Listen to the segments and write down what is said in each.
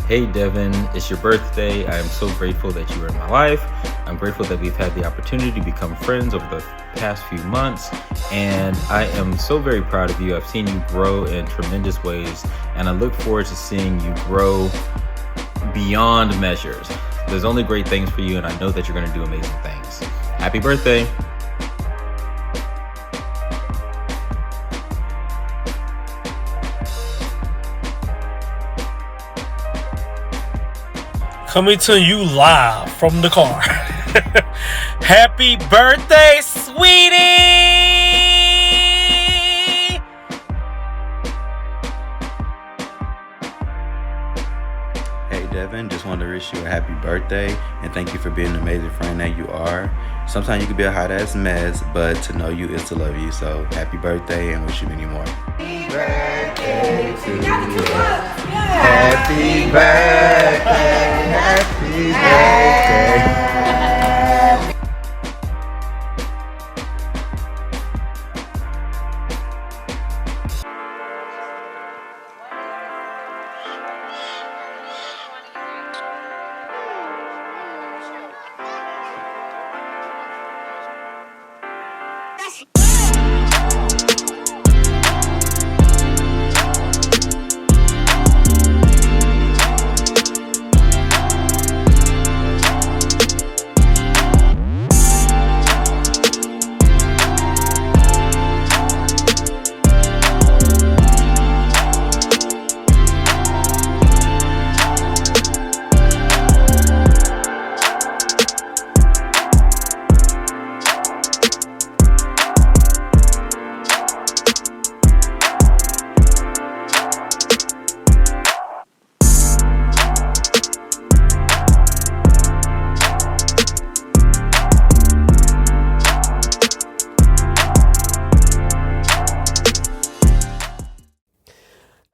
Hey Devin, it's your birthday. I am so grateful that you are in my life. I'm grateful that we've had the opportunity to become friends over the past few months, and I am so very proud of you. I've seen you grow in tremendous ways, and I look forward to seeing you grow beyond measures. There's only great things for you, and I know that you're going to do amazing things. Happy birthday. Coming to you live from the car. Happy birthday, sweetie! Hey Devin, just wanted to wish you a happy birthday and thank you for being the amazing friend that you are. Sometimes you can be a hot ass mess, but to know you is to love you. So happy birthday and wish you many more. Happy birthday to you. Happy birthday, happy birthday.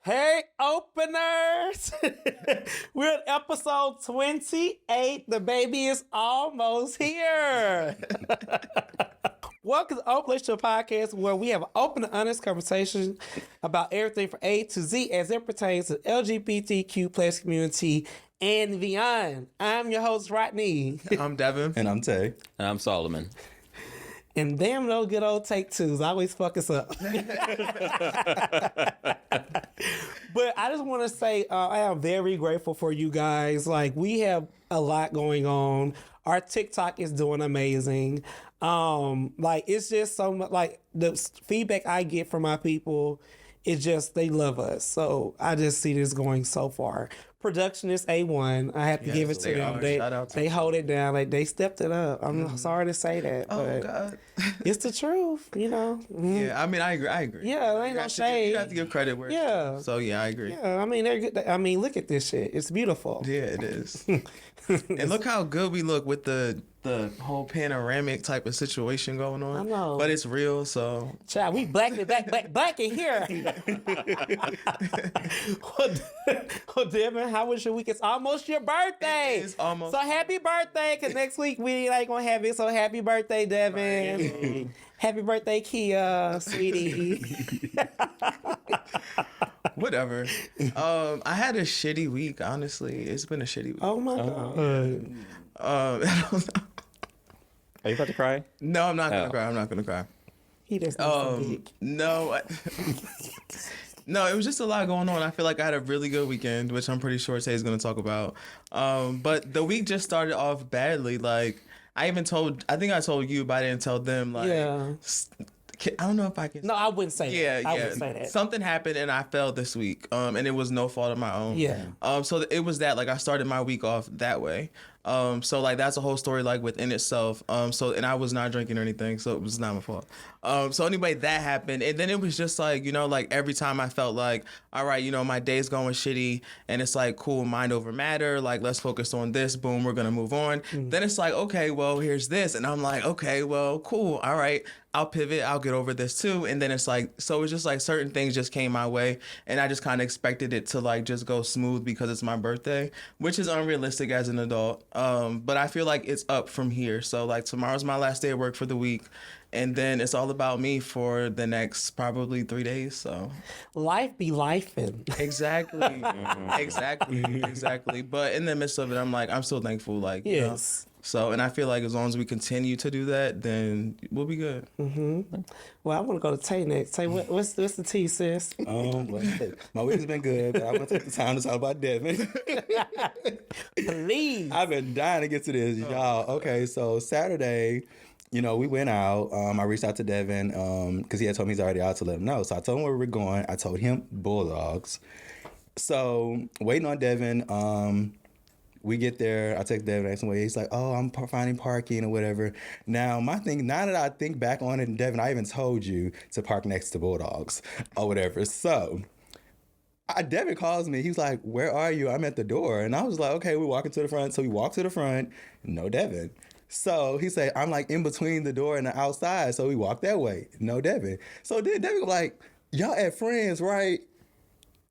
Hey, openers! We're at episode 28. The baby is almost here. Welcome to Open Relationship Podcast, where we have an open and honest conversation about everything from A to Z as it pertains to LGBTQ plus community and beyond. I'm your host, Rodney. I'm Devin. And I'm Tay. And I'm Solomon. And damn those good old take twos always fuck us up. But I just want to say I am very grateful for you guys. Like, we have a lot going on. Our TikTok is doing amazing. Like, it's just so much, like, the feedback I get from my people is just, they love us. So I just see this going so far. Production is A1. I have to give it to them. They hold it down. Like, they stepped it up. I'm sorry to say that, but God. it's the truth, you know. Yeah, I mean, I agree. Yeah, there ain't no shade. You have to give credit where it's due. So yeah, I agree. Yeah, I mean, they're good. I mean, look at this shit. It's beautiful. Yeah, it is. And look how good we look with the whole panoramic type of situation going on. I know. But it's real, so. Child, we black in here. Well, Devin, how was your week? It's almost your birthday. It is almost. So happy birthday, because next week we ain't going to have it. So happy birthday, Devin. Happy birthday, Kia, sweetie. Whatever. I had a shitty week, honestly. It's been a shitty week. Oh, my God. I don't know. Are you about to cry? No, I'm not going to cry. I'm not going to cry. He just so big. No. No, it was just a lot going on. I feel like I had a really good weekend, which I'm pretty sure Tay's going to talk about. But the week just started off badly. Like, I think I told you, but I didn't tell them. Like, Yeah. I don't know if I can. No, I wouldn't say that. I wouldn't say that. Something happened and I fell this week, and it was no fault of my own. Yeah. So it was that, like, I started my week off that way. So like that's a whole story like within itself. And I was not drinking or anything, so it was not my fault. So anyway, that happened, and then it was just like, you know, like every time I felt like, all right, you know, my day's going shitty, and it's like, cool, mind over matter, like let's focus on this. Boom, we're gonna move on. Then it's like, okay, well, here's this, and I'm like, okay, well, cool, all right. I'll pivot, I'll get over this too. And then it's like, so it's just like certain things just came my way and I just kind of expected it to like just go smooth because it's my birthday, which is unrealistic as an adult. But I feel like it's up from here. So like tomorrow's my last day of work for the week. And then it's all about me for the next probably 3 days. So life be lifing. exactly. Exactly. But in the midst of it, I'm like, I'm still thankful. Like, Yes. you know? So, and I feel like as long as we continue to do that, then we'll be good. Well, I want to go to Tay next. Tay, what's the tea, sis? Well, my week has been good, but I want to take the time to talk about Devin. Please. I've been dying to get to this, y'all. Okay, so Saturday, you know, we went out. I reached out to Devin because he had told me he's already out to let him know. So I told him where we were going. I told him Bulldogs. So waiting on Devin. We get there. I text Devin, ask him where he's like, oh, I'm finding parking or whatever. Now, my thing, now that I think back on it, Devin, I even told you to park next to Bulldogs or whatever. So Devin calls me. He's like, where are you? I'm at the door. And I was like, okay, we're walking to the front. So we walk to the front. No Devin. So he said, I'm like in between the door and the outside. So we walk that way. No Devin. So then Devin was like, y'all at Friends, right?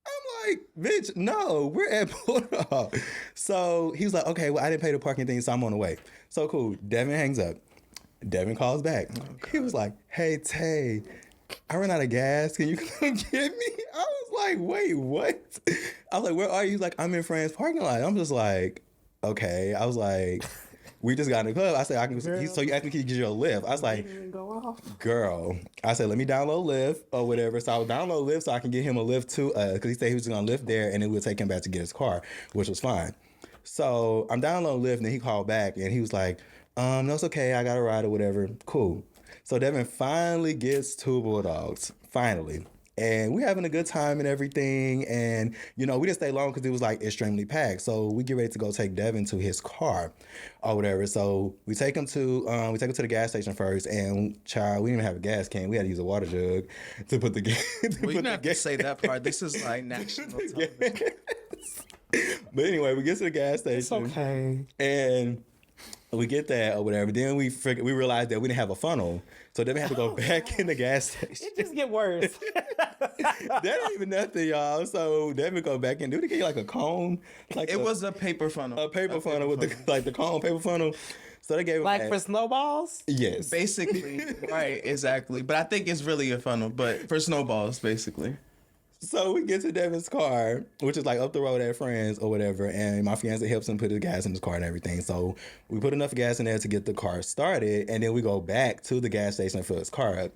I'm like, bitch, no, we're at Bulldog. So he was like, okay, well, I didn't pay the parking thing, so I'm on the way. So cool. Devin hangs up. Devin calls back. He was like, hey, Tay, I ran out of gas. Can you come get me? I was like, wait, what? I was like, where are you? He's like, I'm in Fran's parking lot. I'm just like, okay. I was like, we just got in the club. I said, I can. So you asked me, can you get you a lift? I was like, girl. I said, let me download Lyft or whatever. So I would download Lyft so I can get him a lift to us because he said he was going to lift there and it would take him back to get his car, which was fine. So I'm downloading Lyft and then he called back and he was like, no, it's okay. I got a ride or whatever. Cool. So Devin finally gets to Bulldogs. Finally. And we're having a good time and everything. And, you know, we didn't stay long because it was like extremely packed. So we get ready to go take Devin to his car or whatever. So we take him to the gas station first. And child, we didn't even have a gas can. We had to use a water jug to put the gas. Well, you don't have to say that part. This is like national television. But anyway, we get to the gas station. It's okay. And we get that or whatever. Then we realized that we didn't have a funnel. So then we had to go back in the gas station. It just get worse. That ain't even nothing, y'all. So then we go back in. Did we get you like a cone? Like It was a paper funnel. A paper funnel with the cone paper funnel. So they gave Like that. for snowballs? Yes. Basically, right, exactly. But I think it's really a funnel, but for snowballs, basically. So we get to Devin's car, which is like up the road at Friends or whatever, and my fiance helps him put his gas in his car and everything. So we put enough gas in there to get the car started, and then we go back to the gas station to fill his car up.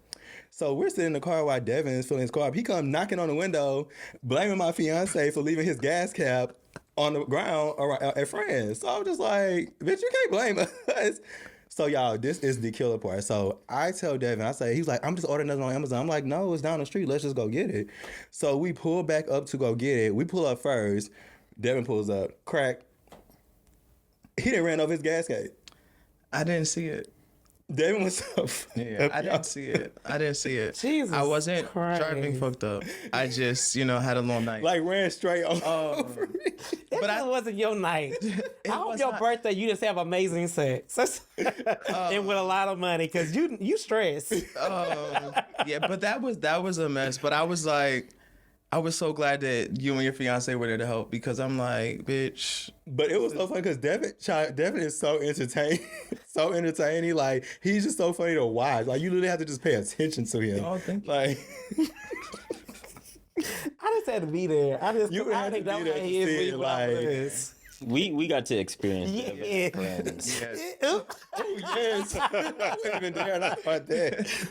So we're sitting in the car while Devin is filling his car up. He comes knocking on the window, blaming my fiance for leaving his gas cap on the ground at Friends. So I'm just like, bitch, you can't blame us. So y'all, this is the killer part. So I tell Devin, I say, he's like, I'm just ordering this on Amazon. I'm like, no, it's down the street. Let's just go get it. So we pull back up to go get it. We pull up first. Devin pulls up. Crack. He done ran over his gas gauge. I didn't see it. Devin was so I didn't see it. Jesus I wasn't Christ. driving fucked up. I just, had a long night. like ran straight over me. But it wasn't your night. I hope your birthday you just have amazing sex and with a lot of money because you stress. Yeah, but that was a mess. But I was like, I was so glad that you and your fiance were there to help because I'm like, bitch. But it was so funny because Devin is so entertaining. Like, he's just so funny to watch. Like, you literally have to just pay attention to him. Oh, thank you. Like, I just had to be there. I You had to be there to see it, like- We got to experience that Yeah. as friends. Yes. oh, yes. I wasn't even there and I thought that.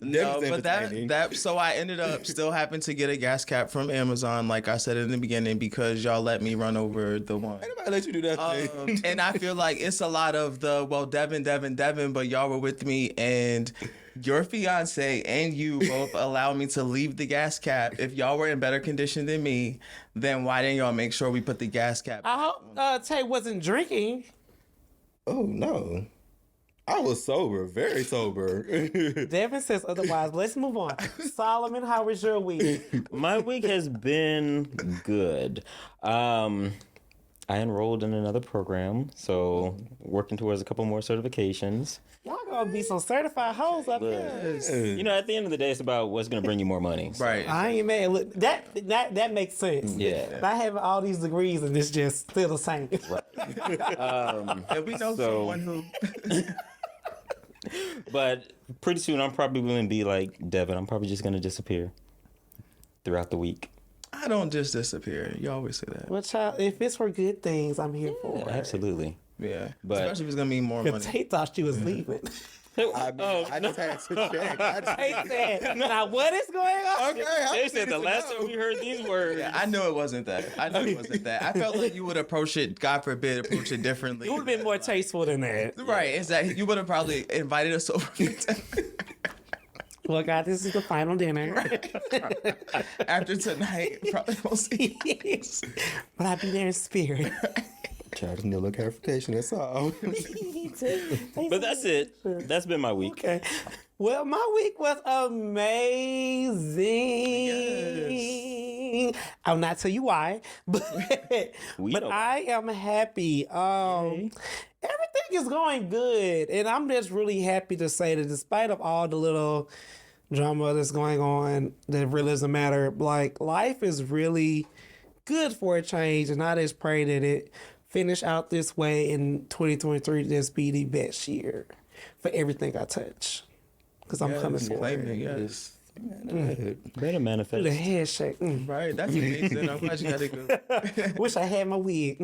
No, Devin's but entertaining. so I ended up still having to get a gas cap from Amazon, like I said in the beginning, because y'all let me run over the one. Ain't nobody let you do that thing. And I feel like it's a lot of Devin, but y'all were with me and your fiance and you both allowed me to leave the gas cap. If y'all were in better condition than me, then why didn't y'all make sure we put the gas cap? I hope Tay wasn't drinking. Oh, no. I was sober, very sober. Devin says otherwise. Let's move on. Solomon, how was your week? My week has been good. I enrolled in another program, so working towards a couple more certifications. Y'all gonna be some certified hoes up there. You know, at the end of the day, it's about what's going to bring you more money. So. Right. I ain't mad. Look, that makes sense. Yeah. Not having all these degrees and it's just still the same. And we know someone who. But pretty soon, I'm probably going to be like Devin. I'm probably just going to disappear throughout the week. I don't just disappear. You always say that. Well, child, if it's for good things, I'm here for Yeah, it. absolutely. Yeah. But- Especially if it's gonna mean more money. They thought she was leaving. I just had to check. They said, now what is going on? They said the last time we heard these words. Yeah, I knew it wasn't that. I felt like you would approach it, God forbid, approach it differently. It would have been more tasteful than that. Right, exactly. You would have probably invited us over. Well, God, this is the final dinner. After tonight, probably won't see. But I'll be there in spirit. Child, just need a little clarification. That's all. But that's it. That's been my week. Okay. Well, my week was amazing. I'll not tell you why, but don't. I am happy. Everything is going good, and I'm just really happy to say that despite of all the little drama that's going on, that really doesn't matter. Like, life is really good for a change, and I just pray that it finish out this way in 2023. Just be the best year for everything I touch, because I'm coming for Claim it. it, yes. Better manifest. The head shake. Right, that's amazing. I'm glad you had a good. Wish I had my wig.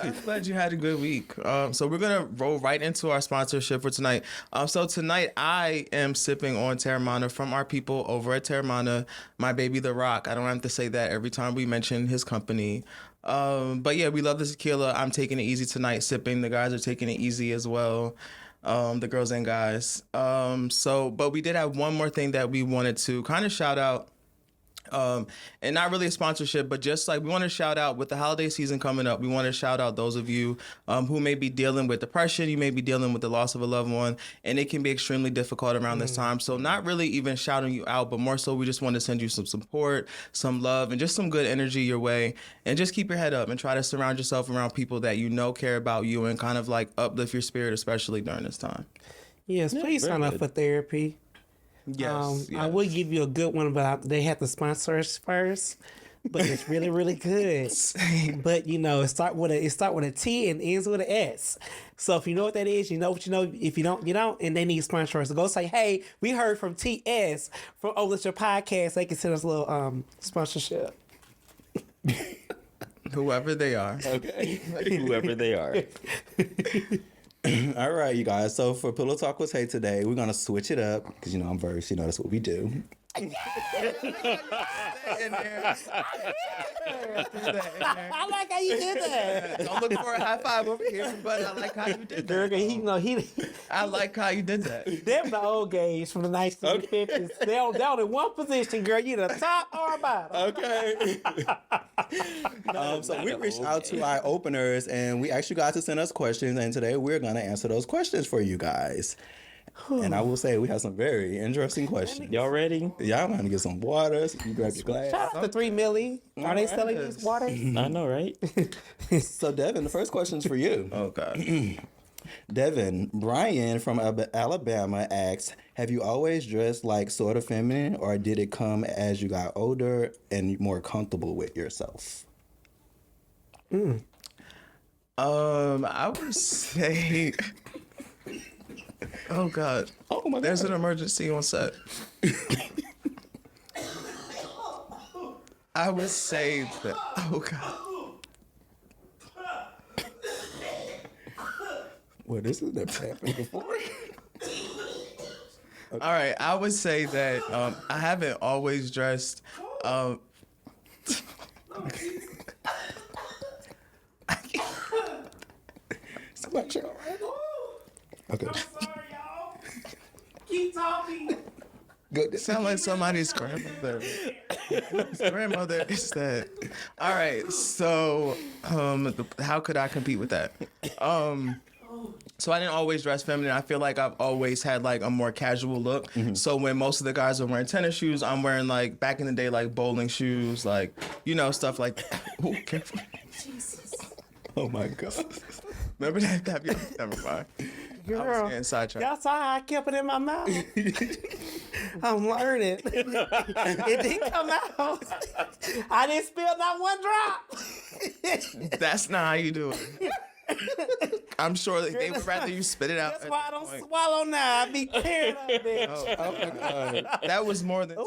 I'm glad you had a good week. So we're gonna roll right into our sponsorship for tonight. So tonight I am sipping on Terramana from our people over at Terramana. My baby, The Rock. I don't have to say that every time we mention his company. But yeah, we love this tequila. I'm taking it easy tonight, sipping. The guys are taking it easy as well. The girls and guys. But we did have one more thing that we wanted to kind of shout out. And not really a sponsorship, but just like we want to shout out with the holiday season coming up. We want to shout out those of you who may be dealing with depression. You may be dealing with the loss of a loved one, and it can be extremely difficult around this time. So not really even shouting you out, but more so we just want to send you some support, some love, and just some good energy your way. And just keep your head up and try to surround yourself around people that you know care about you and kind of like uplift your spirit, especially during this time. Yes, please sign up for therapy. Yes, I would give you a good one, but they have to sponsor us first. But it's really, really good. But you know, it start with a T and ends with an S. So if you know what that is, you know what you know. If you don't, you don't. And they need sponsors. So go say, hey, we heard from TS from Over Your Podcast. They can send us a little sponsorship. Whoever they are. Okay. Whoever they are. All right, you guys. So for Pillow Talk with Tay today, we're gonna switch it up because you know I'm versed. You know that's what we do. In there. I like how you did that. Don't look for a high five over here, but I like how you did that. I like how you did that. Them the old gays from the 1950s. They only in one position, girl. You the top or bottom. Okay. So we reached out to our openers and we asked you guys to send us questions, and today we're gonna answer those questions for you guys. And I will say we have some very interesting questions. Y'all ready? Y'all want to get some water? So you grab your glass. Shout out to 3 Millie. Are they selling these water? I know, right? So Devin, the first question is for you. Oh God. Devin, Brian from Alabama asks, have you always dressed like sort of feminine, or did it come as you got older and more comfortable with yourself? I would say. Oh God. Oh my God. There's an emergency on set. I would say that. Oh God. Well, this is never happened before. All right. I would say that I haven't always dressed. Somebody check. Okay. I'm sorry, y'all. Keep talking. Good. Sound like somebody's grandmother. Whose grandmother is that? All right. So, how could I compete with that? So I didn't always dress feminine. I feel like I've always had like a more casual look. Mm-hmm. So when most of the guys are wearing tennis shoes, I'm wearing like back in the day like bowling shoes, like stuff like that. Ooh, careful. Oh my God. Remember that? Never mind. I was getting sidetracked. Y'all saw how I kept it in my mouth. I'm learning. It didn't come out. I didn't spill not one drop. That's not how you do it. I'm sure they would rather you spit it out. That's why I don't swallow now. I be tearing up, bitch. Oh my God. That was more than...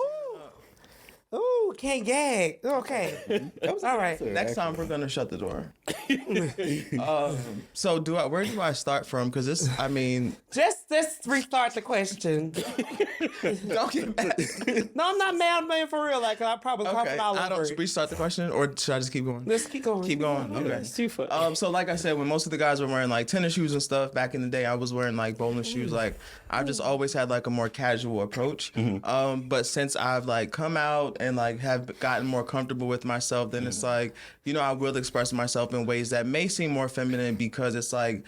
Ooh, can't gag. Okay. All right. Next time we're gonna shut the door. So where do I start from? Because this, I mean, Let's restart the question. don't get mad. No, I'm not mad, man, for real. Like, I probably Okay, all I over don't it. restart the question, or should I just keep going? Let's keep going. Keep going. Okay. It's too funny. So like I said, when most of the guys were wearing like tennis shoes and stuff back in the day, I was wearing like bowling shoes. Like I've just always had like a more casual approach. But since I've like come out and like have gotten more comfortable with myself, then it's like, I will express myself in ways that may seem more feminine because it's like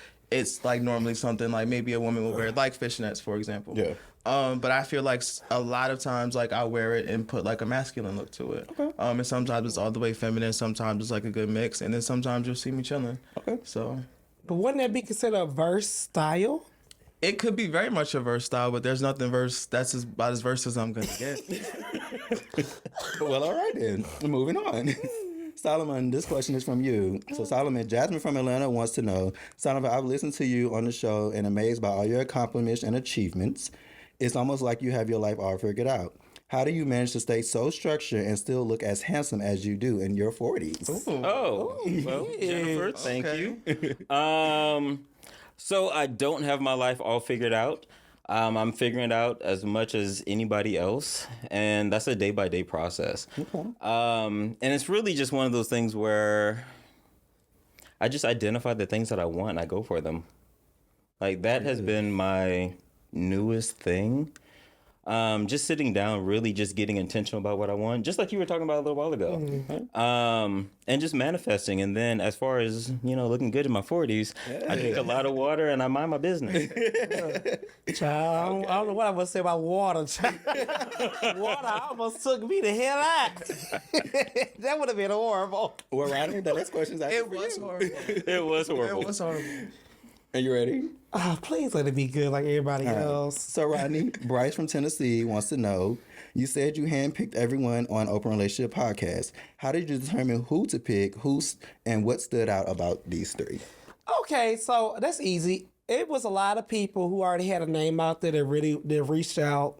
normally something like maybe a woman will wear, like fishnets, for example. Yeah. But I feel like a lot of times, like, I'll wear it and put like a masculine look to it. Okay. And sometimes it's all the way feminine. Sometimes it's like a good mix, and then sometimes you'll see me chilling. Okay. So. But wouldn't that be considered a verse style? It could be very much a verse style, but there's nothing verse. That's about as verse as I'm gonna get. Well, all right then. Moving on. Solomon, this question is from you. So Solomon, Jasmine from Atlanta wants to know, Solomon, I've listened to you on the show and amazed by all your accomplishments and achievements. It's almost like you have your life all figured out. How do you manage to stay so structured and still look as handsome as you do in your 40s? Well, Jennifer, thank you. So I don't have my life all figured out. I'm figuring it out as much as anybody else, and that's a day-by-day process. Okay. And it's really just one of those things where I just identify the things that I want and I go for them. Like, that has been my newest thing. Just sitting down, really just getting intentional about what I want, just like you were talking about a little while ago. Mm-hmm. And just manifesting. And then as far as, looking good in my 40s, I drink a lot of water and I mind my business. Child, I don't know what I was say about water. Child. Water almost took me the hell out. That would have been horrible. Well, Rodney, the next question is actually horrible. It was horrible. It was horrible. Are you ready? Oh, please let it be good like everybody else. So, Rodney, Bryce from Tennessee wants to know, you said you handpicked everyone on Open Relationship Podcast. How did you determine who to pick, and what stood out about these three? Okay, so that's easy. It was a lot of people who already had a name out there that reached out.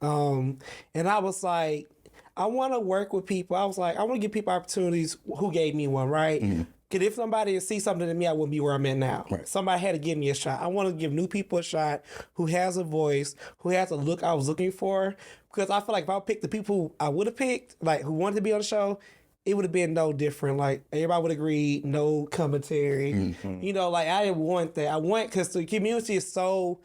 And I was like, I want to work with people. I was like, I want to give people opportunities who gave me one, right? Mm-hmm. Because if somebody see something in me, I wouldn't be where I'm at now. Right. Somebody had to give me a shot. I want to give new people a shot who has a voice, who has a look I was looking for. Because I feel like if I picked the people I would have picked, like who wanted to be on the show, it would have been no different. Like everybody would agree, no commentary. Mm-hmm. Like I didn't want that. I want, because the community is so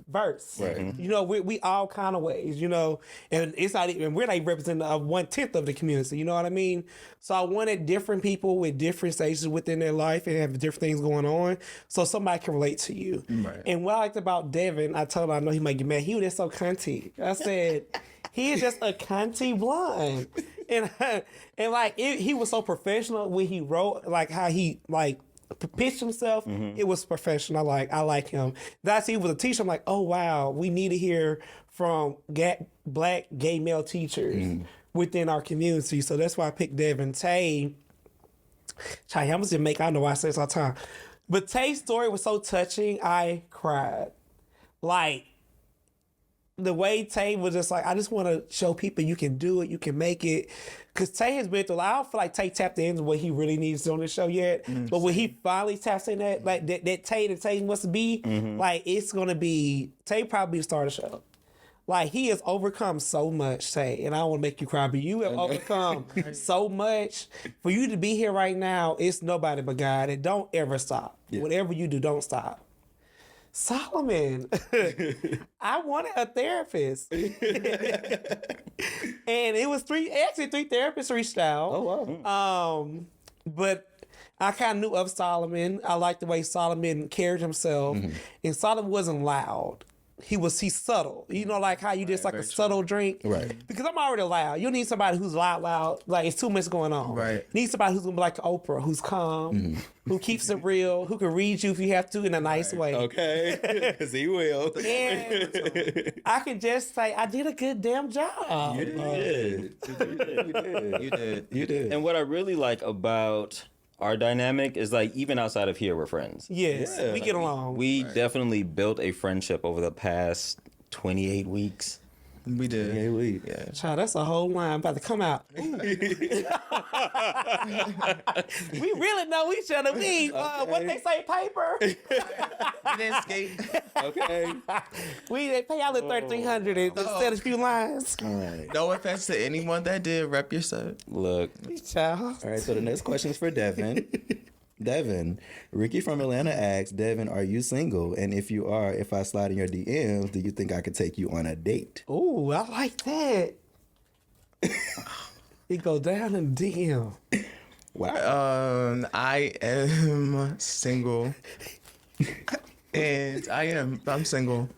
verse. Right. We all kind of ways, and it's not even, we're not representing 1/10 of the community, you know what I mean? So I wanted different people with different stages within their life and have different things going on, so somebody can relate to you. Right. And what I liked about Devin, I told him, I know he might get mad, he was just so cunty. I said, he is just a cunty blonde. And he was so professional when he wrote, like how he pitched himself. Mm-hmm. It was professional. I like him. That's, he was a teacher. I'm like, oh wow, we need to hear from black gay male teachers within our community. So that's why I picked Devin. Tay, I'm gonna just make, I know why I say this all the time, but Tay's story was so touching. I cried. Like, the way Tay was just like, I just want to show people you can do it, you can make it. Because Tay has been through, I don't feel like Tay tapped into what he really needs to on the show yet. Mm-hmm. But when he finally taps in that, like that Tay must be, like it's going to be, Tay probably the star of the show. Like, he has overcome so much, Tay, and I don't want to make you cry, but you have overcome so much. For you to be here right now, it's nobody but God, and don't ever stop. Yeah. Whatever you do, don't stop. Solomon, I wanted a therapist. And it was three therapists reached out. Oh, wow. But I kind of knew of Solomon. I liked the way Solomon carried himself. Mm-hmm. And Solomon wasn't loud. he's subtle. You know, like how you just like a subtle drink. Right. Because I'm already loud. You need somebody who's loud. Like it's too much going on. Right. You need somebody who's gonna be like Oprah, who's calm, who keeps it real, who can read you if you have to in a nice way. Okay, because he will. And I can just say I did a good damn job. You did. You did. And what I really like about our dynamic is like even outside of here, we're friends. Yes, we get along. We definitely built a friendship over the past 28 weeks. We did. Yeah. Child, that's a whole line about to come out. We really know each other. We what they say, paper. We didn't skate. Okay. They pay out the $1,300 and said a few lines. All right. No offense to anyone that did. Rep your set. Look, Child. All right. So the next question is for Devin. Devin, Ricky from Atlanta asks, Devin, are you single? And if you are, if I slide in your DMs, do you think I could take you on a date? Ooh, I like that. It go down in DM. Wow. I am single. And I'm single.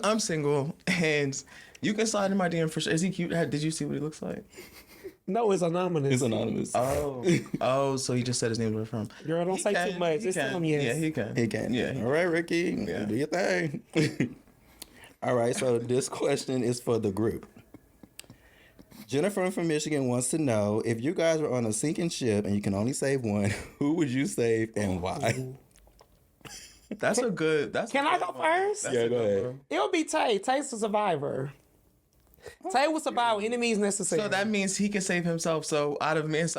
I'm single. And you can slide in my DM for sure. Is he cute? Did you see what he looks like? No, it's anonymous. It's anonymous. Oh, so he just said his name where from. Girl, don't say too much. Just tell him yes. Yeah, he can. He can. Yeah. All right, Ricky. Yeah. Do your thing. All right. So this question is for the group. Jennifer from Michigan wants to know, if you guys were on a sinking ship and you can only save one, who would you save and why? That's a good. Can I go first? Yeah, go ahead. It would be Tay. Tay's a survivor. Tay will survive with enemies necessary. So that means he can save himself. So out of men,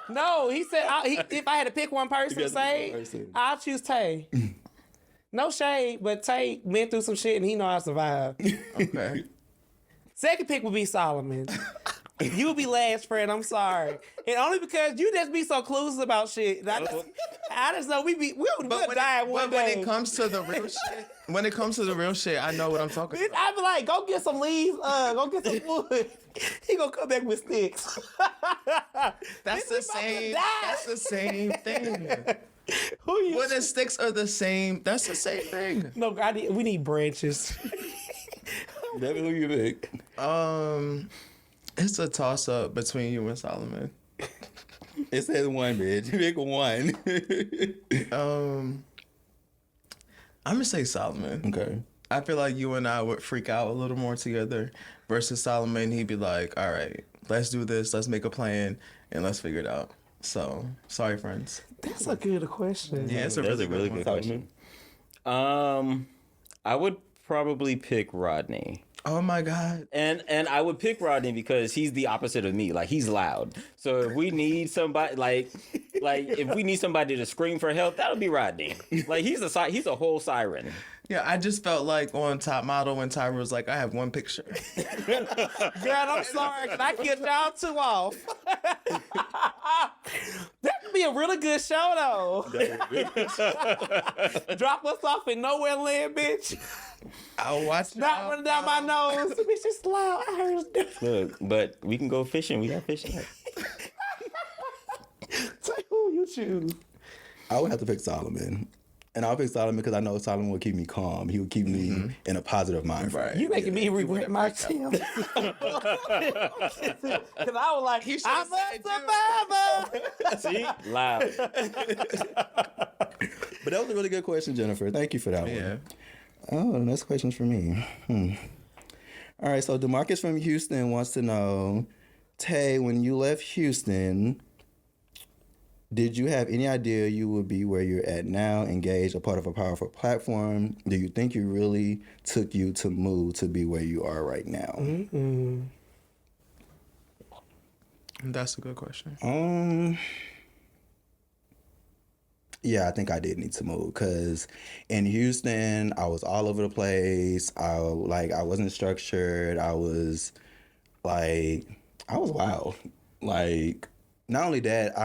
No, he said if I had to pick one person to save, I'll choose Tay. No shade, but Tay went through some shit and he know how to survive. Okay. Second pick would be Solomon. You would be last, friend. I'm sorry, and only because you just be so clueless about shit. I just know we'll die one day. When it comes to the real shit, I know what I'm talking about. I'd be like, go get some leaves, go get some wood. He gonna come back with sticks. That's the same. That's the same thing. Who you? Wood and sticks are the same. That's the same thing. No, we need branches. Devin, who you pick? It's a toss up between you and Solomon. It says one, bitch. You pick one. I'm gonna say Solomon. Okay. I feel like you and I would freak out a little more together versus Solomon. He'd be like, all right, let's do this. Let's make a plan and let's figure it out. So, sorry, friends. That's a good question. Yeah, it's a that's really, a really good question. I would probably pick Rodney. Oh my God. And I would pick Rodney because he's the opposite of me. Like, he's loud. So if we need somebody, like if we need somebody to scream for help, that'll be Rodney. Like, he's a whole siren. Yeah, I just felt like on Top Model when Tyra was like, I have one picture. Girl, I'm sorry, because I killed y'all two off. That could be a really good show, though. Drop us off in nowhere land, bitch. I'll watch Not running down my nose. Bitch, it's loud. I heard it. Look, but we can go fishing. We got fishing. Say who you choose. I would have to pick Solomon. And I'll pick Solomon because I know Solomon would keep me calm. He would keep me in a positive mind frame. You making me regret my attempt. Because I was like, I'm a survivor. See? Loud. But that was a really good question, Jennifer. Thank you for that Yeah. one. Oh, the next question's for me. All right, so DeMarcus from Houston wants to know, Tay, when you left Houston, did you have any idea you would be where you're at now, engaged, a part of a powerful platform? Do you think you really took you to move to be where you are right now? Mm-hmm. That's a good question. Yeah, I think I did need to move because in Houston, I was all over the place. I wasn't structured. I was wild. Like, not only that,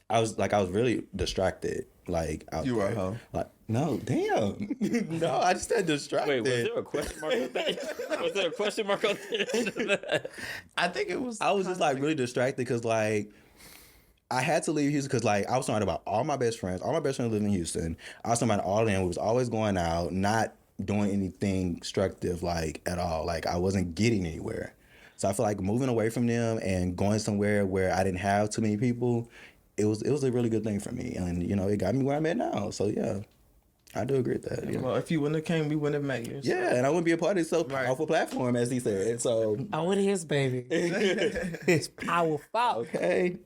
I was really distracted. Like, out You there. were a hoe. Like, no, damn. No, I just said distracted. Wait, was there a question mark on that? Was there a question mark on that? I think it was. I was just like really distracted because like I had to leave Houston because, like, I was talking about all my best friends. All my best friends live in Houston. I was talking about all of them. We was always going out, not doing anything constructive, like, at all. Like, I wasn't getting anywhere. So I feel like moving away from them and going somewhere where I didn't have too many people, it was a really good thing for me. And, you know, it got me where I'm at now. So, yeah, I do agree with that. Yeah. Well, if you wouldn't have came, we wouldn't have met you. So. Yeah, and I wouldn't be a part of this so powerful platform, as he said. So, Oh, it is, baby. It's powerful. okay.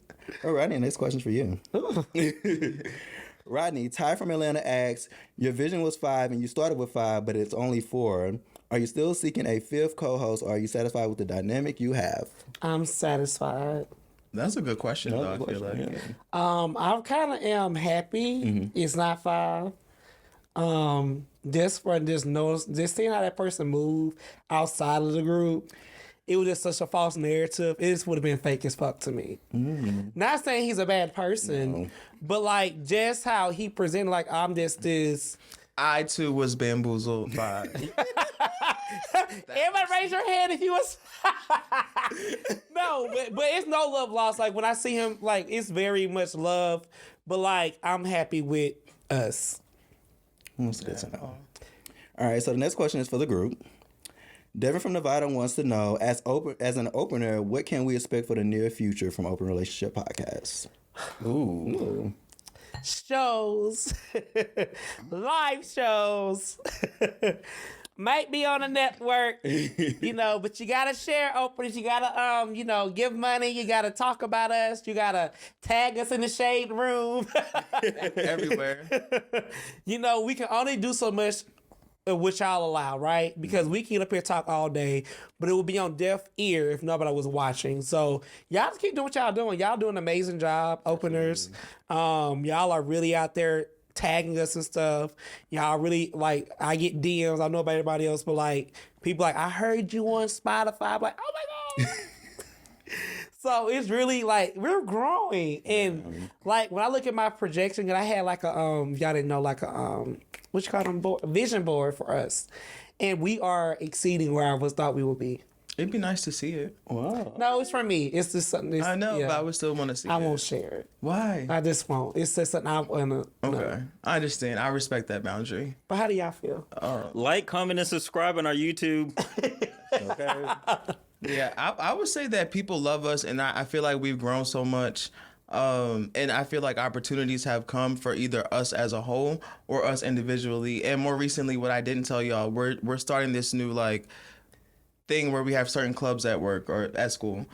All right, next question's for you. Rodney, Ty from Atlanta asks, your vision was 5 and you started with 5, but it's only 4. Are you still seeking a 5th co-host, or are you satisfied with the dynamic you have? I'm satisfied. That's a good question, though, I feel like. Yeah. I kind of am happy it's not 5. Just seeing how that person moved outside of the group, it was just such a false narrative. It just would have been fake as fuck to me. Not saying he's a bad person, but like just how he presented, like I'm just this. I too was bamboozled by. Everybody raise your hand if you was. No, but it's no love lost. Like when I see him, like it's very much love, but like I'm happy with us. That's good to know. All right, so the next question is for the group. Devin from Nevada wants to know, as an opener, what can we expect for the near future from Open Relationship Podcast? Ooh. Shows, live shows, might be on a network, you know, but you gotta share openings. You gotta, you know, give money. You gotta talk about us. You gotta tag us in the shade room. Everywhere. You know, we can only do so much which y'all allow, right? Because we can get up here talk all day, but it would be on deaf ear if nobody was watching. So y'all just keep doing what y'all doing. Y'all doing an amazing job, openers. Y'all are really out there tagging us and stuff. Y'all really, like, I get DMs. I don't know about everybody else, but like people like, I heard you on Spotify. I'm like, oh my God. So it's really like we're growing, and like when I look at my projection, and I had like a y'all didn't know, like a what you call them, vision board for us, and we are exceeding where I was thought we would be. It'd be nice to see it. Wow. No, it's for me. It's just something. I know, but I would still want to see it. I won't share it. Why? I just won't. It's just something I want to. Okay. I understand. I respect that boundary. But how do y'all feel? Like, comment, and subscribe on our YouTube. Okay. Yeah, I would say that people love us, and I feel like we've grown so much. And I feel like opportunities have come for either us as a whole or us individually. And more recently, what I didn't tell y'all, we're starting this new like thing where we have certain clubs at work or at school.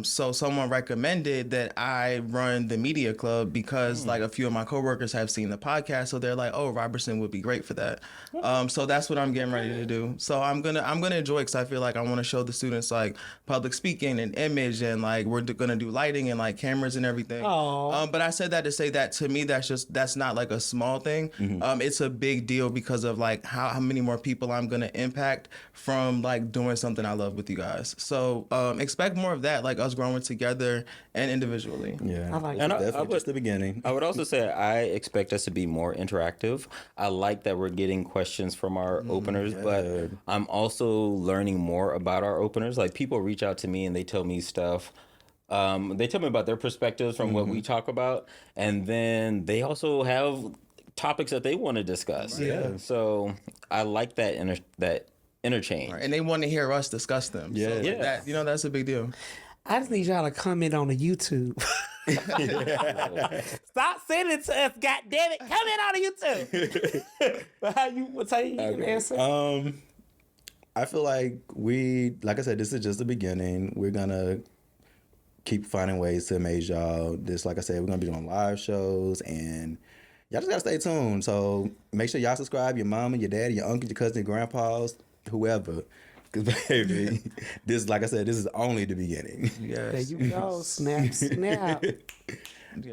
So someone recommended that I run the media club because like a few of my coworkers have seen the podcast, so they're like, "Oh, Robertson would be great for that." So that's what I'm getting ready to do. So I'm gonna enjoy because I feel like I want to show the students like public speaking and image, and like we're gonna do lighting and like cameras and everything. But I said that to say that to me that's not like a small thing. It's a big deal because of like how many more people I'm gonna impact from like doing something I love with you guys. So expect more of that. Like us growing together and individually. Yeah, I like and that. that's just the beginning. I would also say I expect us to be more interactive. I like that we're getting questions from our openers, but I'm also learning more about our openers. Like people reach out to me and they tell me stuff. They tell me about their perspectives from what we talk about, and then they also have topics that they want to discuss. Yeah. So I like that interchange. And they want to hear us discuss them. Yeah. So, like, Yeah. that, that's a big deal. I just need y'all to comment on the YouTube. Stop sending it to us, goddammit. Comment on the YouTube. But how you can answer? I feel like like I said, this is just the beginning. We're gonna keep finding ways to amaze y'all. Like I said, we're gonna be doing live shows, and y'all just gotta stay tuned. So make sure y'all subscribe, your mama, your daddy, your uncle, your cousin, your grandpas, whoever. Because baby, this, like I said, this is only the beginning. Yes. There you go. Snap, snap.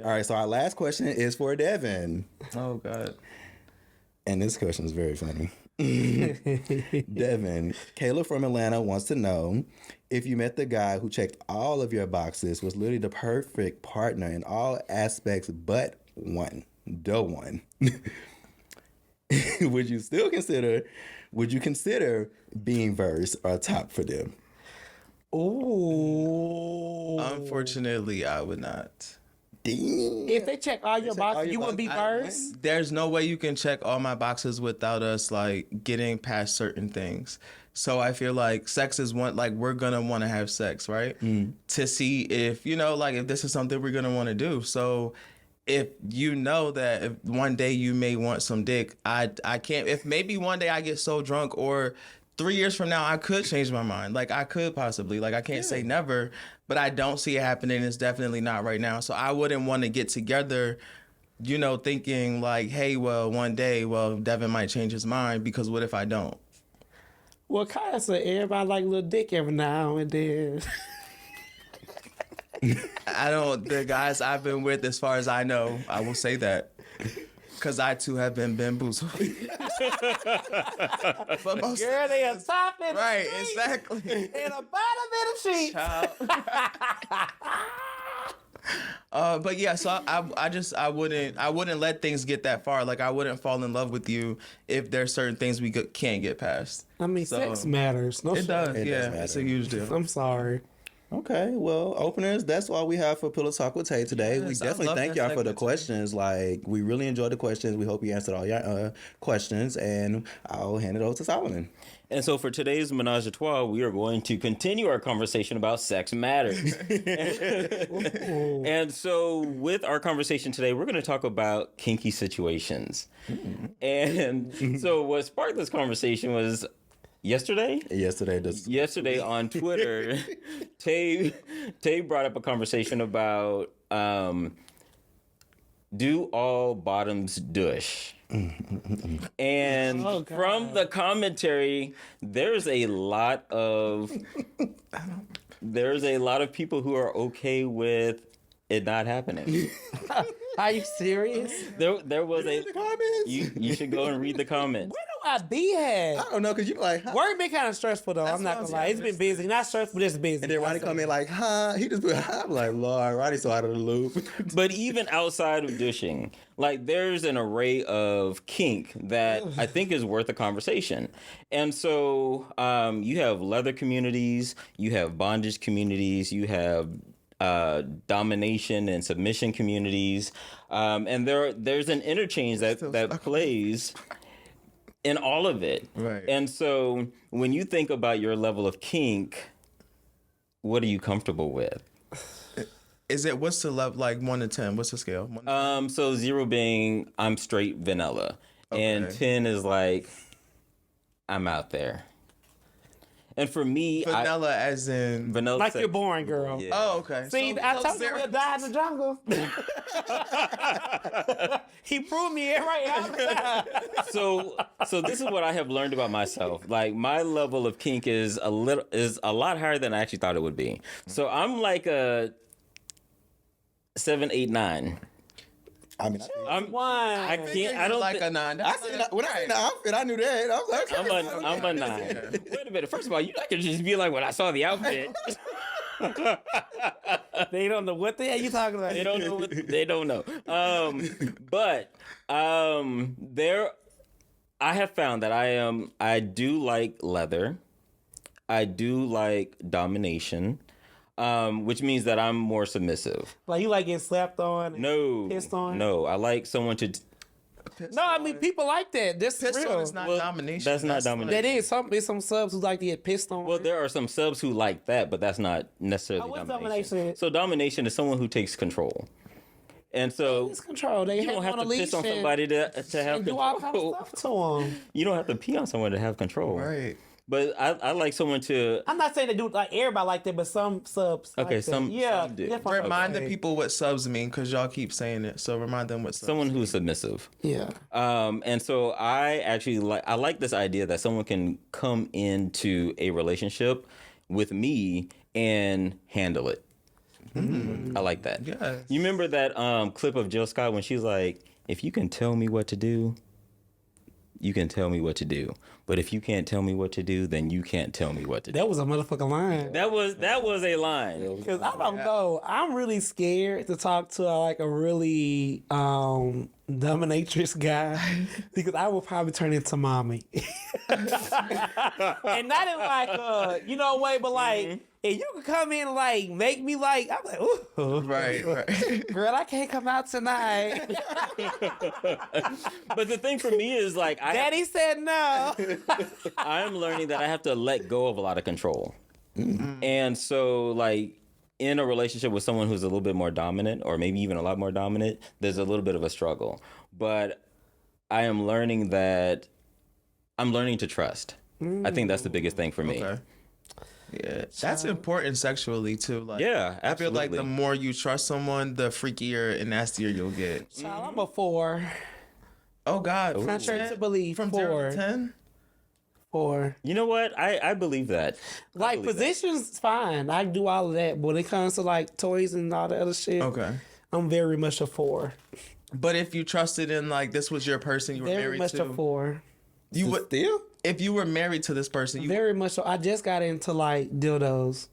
All right, so our last question is for Devin. Oh, God. And this question is very funny. Devin, Kayla from Atlanta wants to know if you met the guy who checked all of your boxes, was literally the perfect partner in all aspects but one, the one. Would you consider being verse or top for them? Ooh. Unfortunately, I would not. If they check all your boxes, you wouldn't be first. There's no way you can check all my boxes without us like getting past certain things. So I feel like sex is one, like we're gonna want to have sex, right? To see if, you know, like if this is something we're gonna want to do. So if you know that if one day you may want some dick, I can't, if maybe one day I get so drunk or 3 years from now I could change my mind. Like I could possibly, like I can't say never, but I don't see it happening. It's definitely not right now. So I wouldn't want to get together, you know, thinking like, hey, well, one day, well, Devin might change his mind, because what if I don't? Well, Kyle said everybody like little dick every now and then. I don't, the guys I've been with, as far as I know, I will say that. Because I too have been bamboozled. But most, Girl, they are top in the right, street exactly. and a bottom in the sheet. But yeah, so I wouldn't let things get that far. Like I wouldn't fall in love with you if there's certain things we can't get past. I mean, So, sex matters. No It shit. does, It yeah. does It's a matter. huge deal. I'm sorry. Okay, well, openers, that's all we have for Pillow Talk with Tay today. We Yes, I definitely love thank that y'all for the segment, questions. Like, we really enjoyed the questions. We hope you answered all your questions, and I'll hand it over to Solomon. And so for today's Menage a Trois, we are going to continue our conversation about sex matters. And so with our conversation today, we're going to talk about kinky situations. And so what sparked this conversation was yesterday on Twitter, Tay brought up a conversation about do all bottoms douche? And from the commentary, there's a lot of people who are okay with it not happening. Are you serious? There was The comments? you should go and read the comments. Where do I be at? I don't know, because you like, huh? Work been kind of stressful though. I'm not gonna lie. It's been busy. Not stressful, just busy. And then Rodney come in like, huh? He just put, I'm like, Lord, Rodney's so out of the loop. But even outside of douching, like there's an array of kink that I think is worth a conversation. And so you have leather communities, you have bondage communities, you have domination and submission communities, and there's an interchange that plays in all of it. Right. And so when you think about your level of kink, what are you comfortable with? What's the level, like 1 to 10? What's the scale? 1 to 10? So 0 being I'm straight vanilla, and Okay. 10 is like I'm out there. And for me, Vanilla as in... vanilla Like sex- you're boring, girl. Yeah. Oh, okay. See, So- I so told you zero- we'll die in the jungle. He proved me right out. So this is what I have learned about myself. Like my level of kink is a lot higher than I actually thought it would be. So I'm like a 7, 8, 9. I mean, I can't. I don't like thi- a 9. I seen that, when I seen the outfit, I knew that. I was like, okay. I'm a 9. Wait a minute. First of all, you're not gonna just be like when I saw the outfit. They don't know what the hell you talking about. They don't know. They don't know. But I have found that I do like leather. I do like domination, which means that I'm more submissive. Like you like getting slapped on? and No, Pissed on? no. I like someone to. No, I mean people like that. That's Pistol real. is not Well, domination. that's not domination. That is there's some subs who like to get pissed on. Well, there are some subs who like that, but that's not necessarily what's domination. domination? So domination is someone who takes control, and so it's control. They you don't have on to a leash piss on and- somebody to have and do all kind control. of stuff to them. You don't have to pee on someone to have control. Right. But I like someone to. I'm not saying they do like everybody like that, but some subs. Okay, like that. some yeah. do. that's what I'm Remind the saying. people what subs mean, because y'all keep saying it. So remind them what subs Someone who's submissive. Yeah. And so I actually like this idea that someone can come into a relationship with me and handle it. I like that. Yes. You remember that clip of Jill Scott when she's like, if you can tell me what to do, you can tell me what to do. But if you can't tell me what to do, then you can't tell me what to do. That was a motherfucking line. That was a line. Because I don't know. I'm really scared to talk to like a really dominatrix guy because I will probably turn into mommy. And not in like way, but like and you can come in and like make me like, I'm like, ooh, Right. girl, I can't come out tonight. But the thing for me is like Daddy said no. I'm learning that I have to let go of a lot of control. And so like in a relationship with someone who's a little bit more dominant, or maybe even a lot more dominant, there's a little bit of a struggle. But I am learning that I'm learning to trust. I think that's the biggest thing for me. Okay. Yeah, that's important sexually too. Like, Yeah, I feel like absolutely. the more you trust someone, the freakier and nastier you'll get. Child, I'm a 4. Oh God, Contrary to belief, from 4. 0 to 10. 4. You know what? I believe that. Like positions, fine. I can do all of that. But when it comes to like toys and all the other shit, Okay. I'm very much a 4. But if you trusted in like this was your person you were Very married much to, a 4. you would Still? if you were married to this person, you Very much so. I just got into like dildos.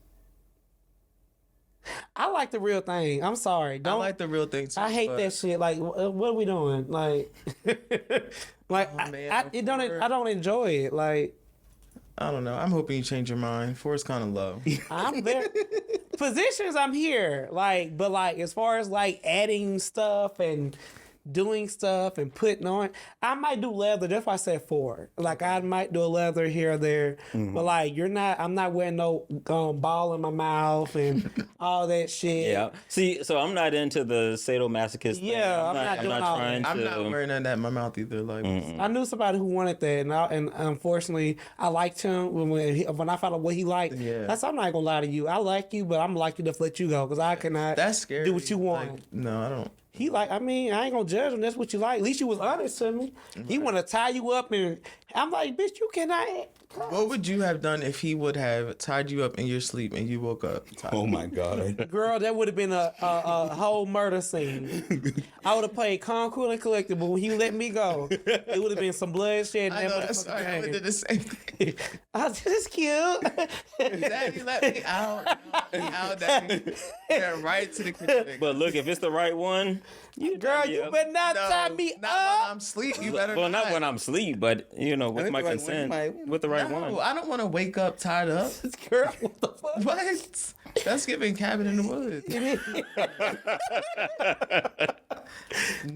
I like the real thing. I'm sorry. I Don't. like the real thing too. I hate but- that shit. Like, what are we doing? Like, like Oh, man, I don't enjoy it. Like, I don't know. I'm hoping you change your mind. 4 is kind of low. I'm very positions. I'm here. Like, but like as far as like adding stuff and doing stuff and putting on, I might do leather. That's why I said 4. Like I might do a leather here or there, but like I'm not wearing no ball in my mouth and all that shit. Yeah. See, so I'm not into the sadomasochist thing. Yeah, I'm not doing all that. I'm not wearing that in my mouth either. Like, I knew somebody who wanted that, and unfortunately, I liked him when I found out what he liked. Yeah. I'm not gonna lie to you. I like you, but I'm like you to let you go because I cannot. that's scary. Do what you want. Like, no, I don't. He like, I mean, I ain't gonna judge him. That's what you like. At least you was honest to me. He want to tie you up, and I'm like, bitch, you cannot. What would you have done if he would have tied you up in your sleep and you woke up? Oh my God. Girl, that would have been a whole murder scene. I would have played calm, cool, and collected, but when he let me go, it would have been some bloodshed. I know that's right. I did the same thing. Oh, this is cute. Daddy let me out. Daddy. Yeah, right to the kitchen. But look, if it's the right one, Girl, you better not tie me not up. when I'm asleep. You better well, not when I'm asleep, but you know, with With my the right one, consent, you might- with the right No, one. I don't want to wake up tied up. Girl, what the fuck? What? That's giving cabin in the woods.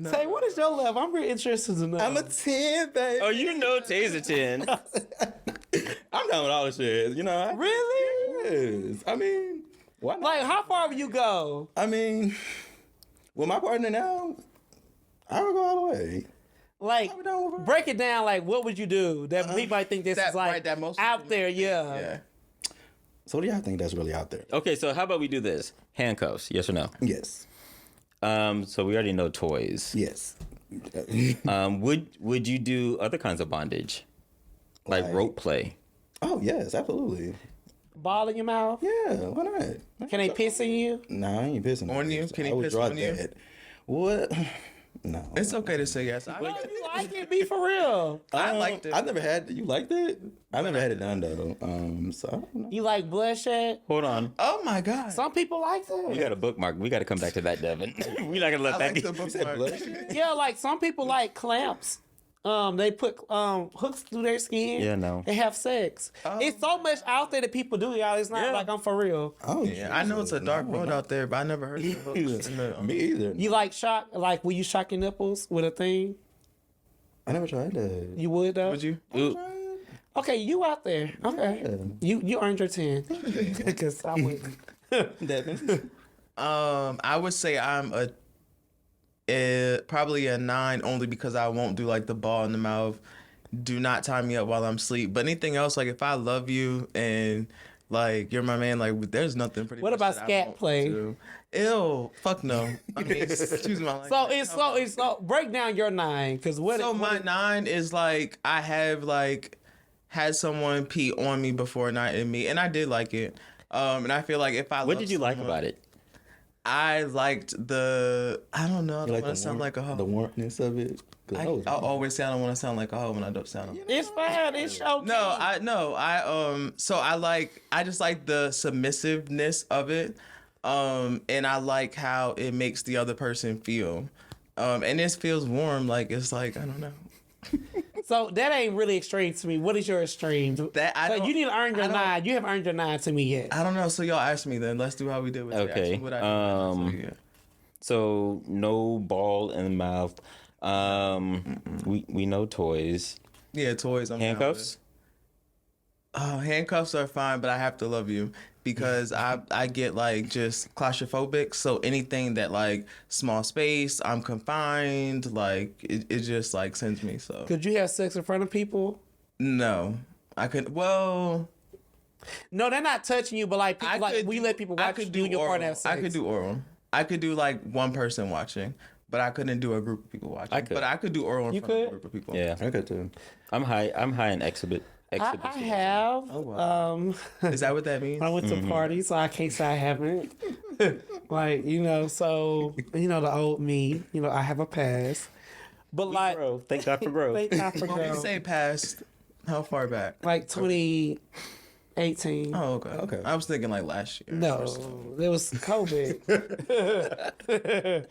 Say, what is your level? I'm really interested to know. I'm a 10, baby. Oh, you know, Taser 10. I'm down with all the shit. You know, Really? Yes. I mean, why not? Like, how far will you go? I mean, with my partner now, I would go all the way. Like, I'm down with her. break it down. Like, what would you do? That people might think this that- is like right, that most out people there. think, Yeah. Yeah. So do y'all think that's really out there? Okay, so how about we do this? Handcuffs, yes or no? Yes. So we already know toys. Yes. Would you do other kinds of bondage, like Like- rope play? Oh, yes, absolutely. Ball in your mouth? Yeah, why not? Can they piss in you? Nah, I ain't pissing On you? Can he I would piss draw on you? that. What? No. It's okay to say yes. Oh, you like it? Be for real. I liked it. I've never had. You liked it? I never had it done though. So I don't know. You like bloodshed? Hold on, Oh my God. Some people like we that. got a bookmark. We got to come back to that, Devin. We're not gonna let I that. like the get... bookmark. Blood? Yeah, like some people like clamps. They put hooks through their skin. Yeah, no. They have sex. It's so much out there that people do, y'all. It's not Yeah. like I'm for real. Oh Yeah, I know it's a dark world out there, but I never heard of hooks. Me either. You like shock? Like, will you shock your nipples with a thing? I never tried that. You would though. Would you? Ooh, Okay, you out there. Okay, you earned your 10. Because I wouldn't. Devin. I would say I'm probably a 9 only because I won't do like the ball in the mouth. Do not tie me up while I'm asleep. But anything else, like if I love you and like you're my man, like there's nothing pretty. What much about that I scat won't play? do. Ew, fuck no. I mean, excuse my language. So it's break down your 9 because what? So my 9 is like I have like had someone pee on me before not in me, and I did like it. And I feel like if I what love did you like someone- about it? I liked I don't know. I don't You like want to sound like a hoe. the warmness of it. 'Cause I always say I don't want to sound like a hoe when I don't sound. It's fine. It's okay. So I just like the submissiveness of it, and I like how it makes the other person feel, and this feels warm. Like it's like I don't know. So that ain't really extreme to me. What is your extreme? That I so don't- you need to earn your I don't- 9. You haven't earned your 9 to me yet. I don't know. So y'all ask me then. Let's do how we did with Okay, Ask me what I do. So, yeah. So no ball in the mouth. We know toys. Yeah, toys. I'm down Handcuffs. with. Handcuffs are fine, but I have to love you because I get like just claustrophobic. So anything that like small space, I'm confined. Like it just like sends me. So Could you have sex in front of people? no, I could. Well, No, they're not touching you, but like people, like we let people watch. I could do you and your oral. partner have sex. I could do oral. I could do like one person watching, but I couldn't do a group of people watching. I could. But I could do oral in You front of could? a group of people. Yeah, I could too. I'm high in exhibition. I have. Oh, wow. Is that what that means? I went to parties, so I can't say I haven't. Like, so, the old me, I have a past. But like, Bro, thank God for growth. thank God for When you growth. say past, how far back? Like 2018. Oh, okay. Okay. I was thinking like last year. No, it was COVID.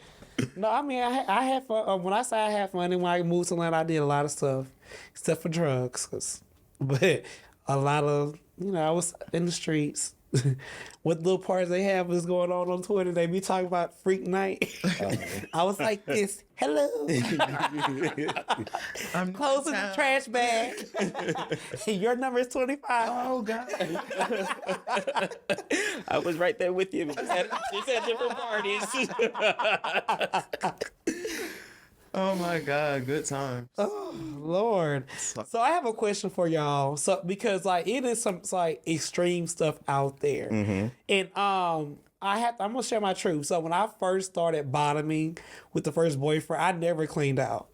No, I mean, I had fun. When I say I had fun, and when I moved to Atlanta, I did a lot of stuff, except for drugs. But a lot of, I was in the streets. What little parties they have is going on Twitter. They be talking about freak night. I was like this. Hello. I'm Closing the trash bag. Your number is 25. Oh God. I was right there with you. Just at different parties. Oh my God. Good time. Lord. So I have a question for y'all. So because like it is some like extreme stuff out there. And I'm gonna share my truth. So when I first started bottoming with the first boyfriend, I never cleaned out.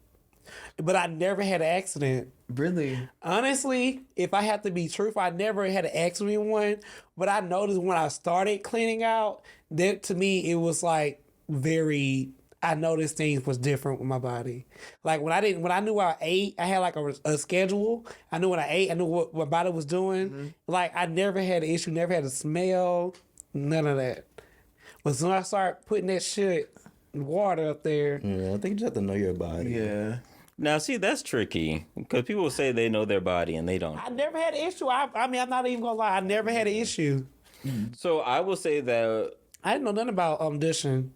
But I never had an accident. Really? Honestly, if I have to be truthful, I never had an accident with one. But I noticed when I started cleaning out, that to me it was like I noticed things was different with my body. Like when I knew I ate, I had like a schedule. I knew when I ate, I knew what my body was doing. Like I never had an issue, never had a smell, none of that. But when I start putting that shit water up there, Yeah, I think you just have to know your body. Yeah. Now, see, that's tricky because people say they know their body and they don't. I never had an issue. I mean, I'm not even gonna lie, I never had an issue. So I will say that I didn't know nothing about audition.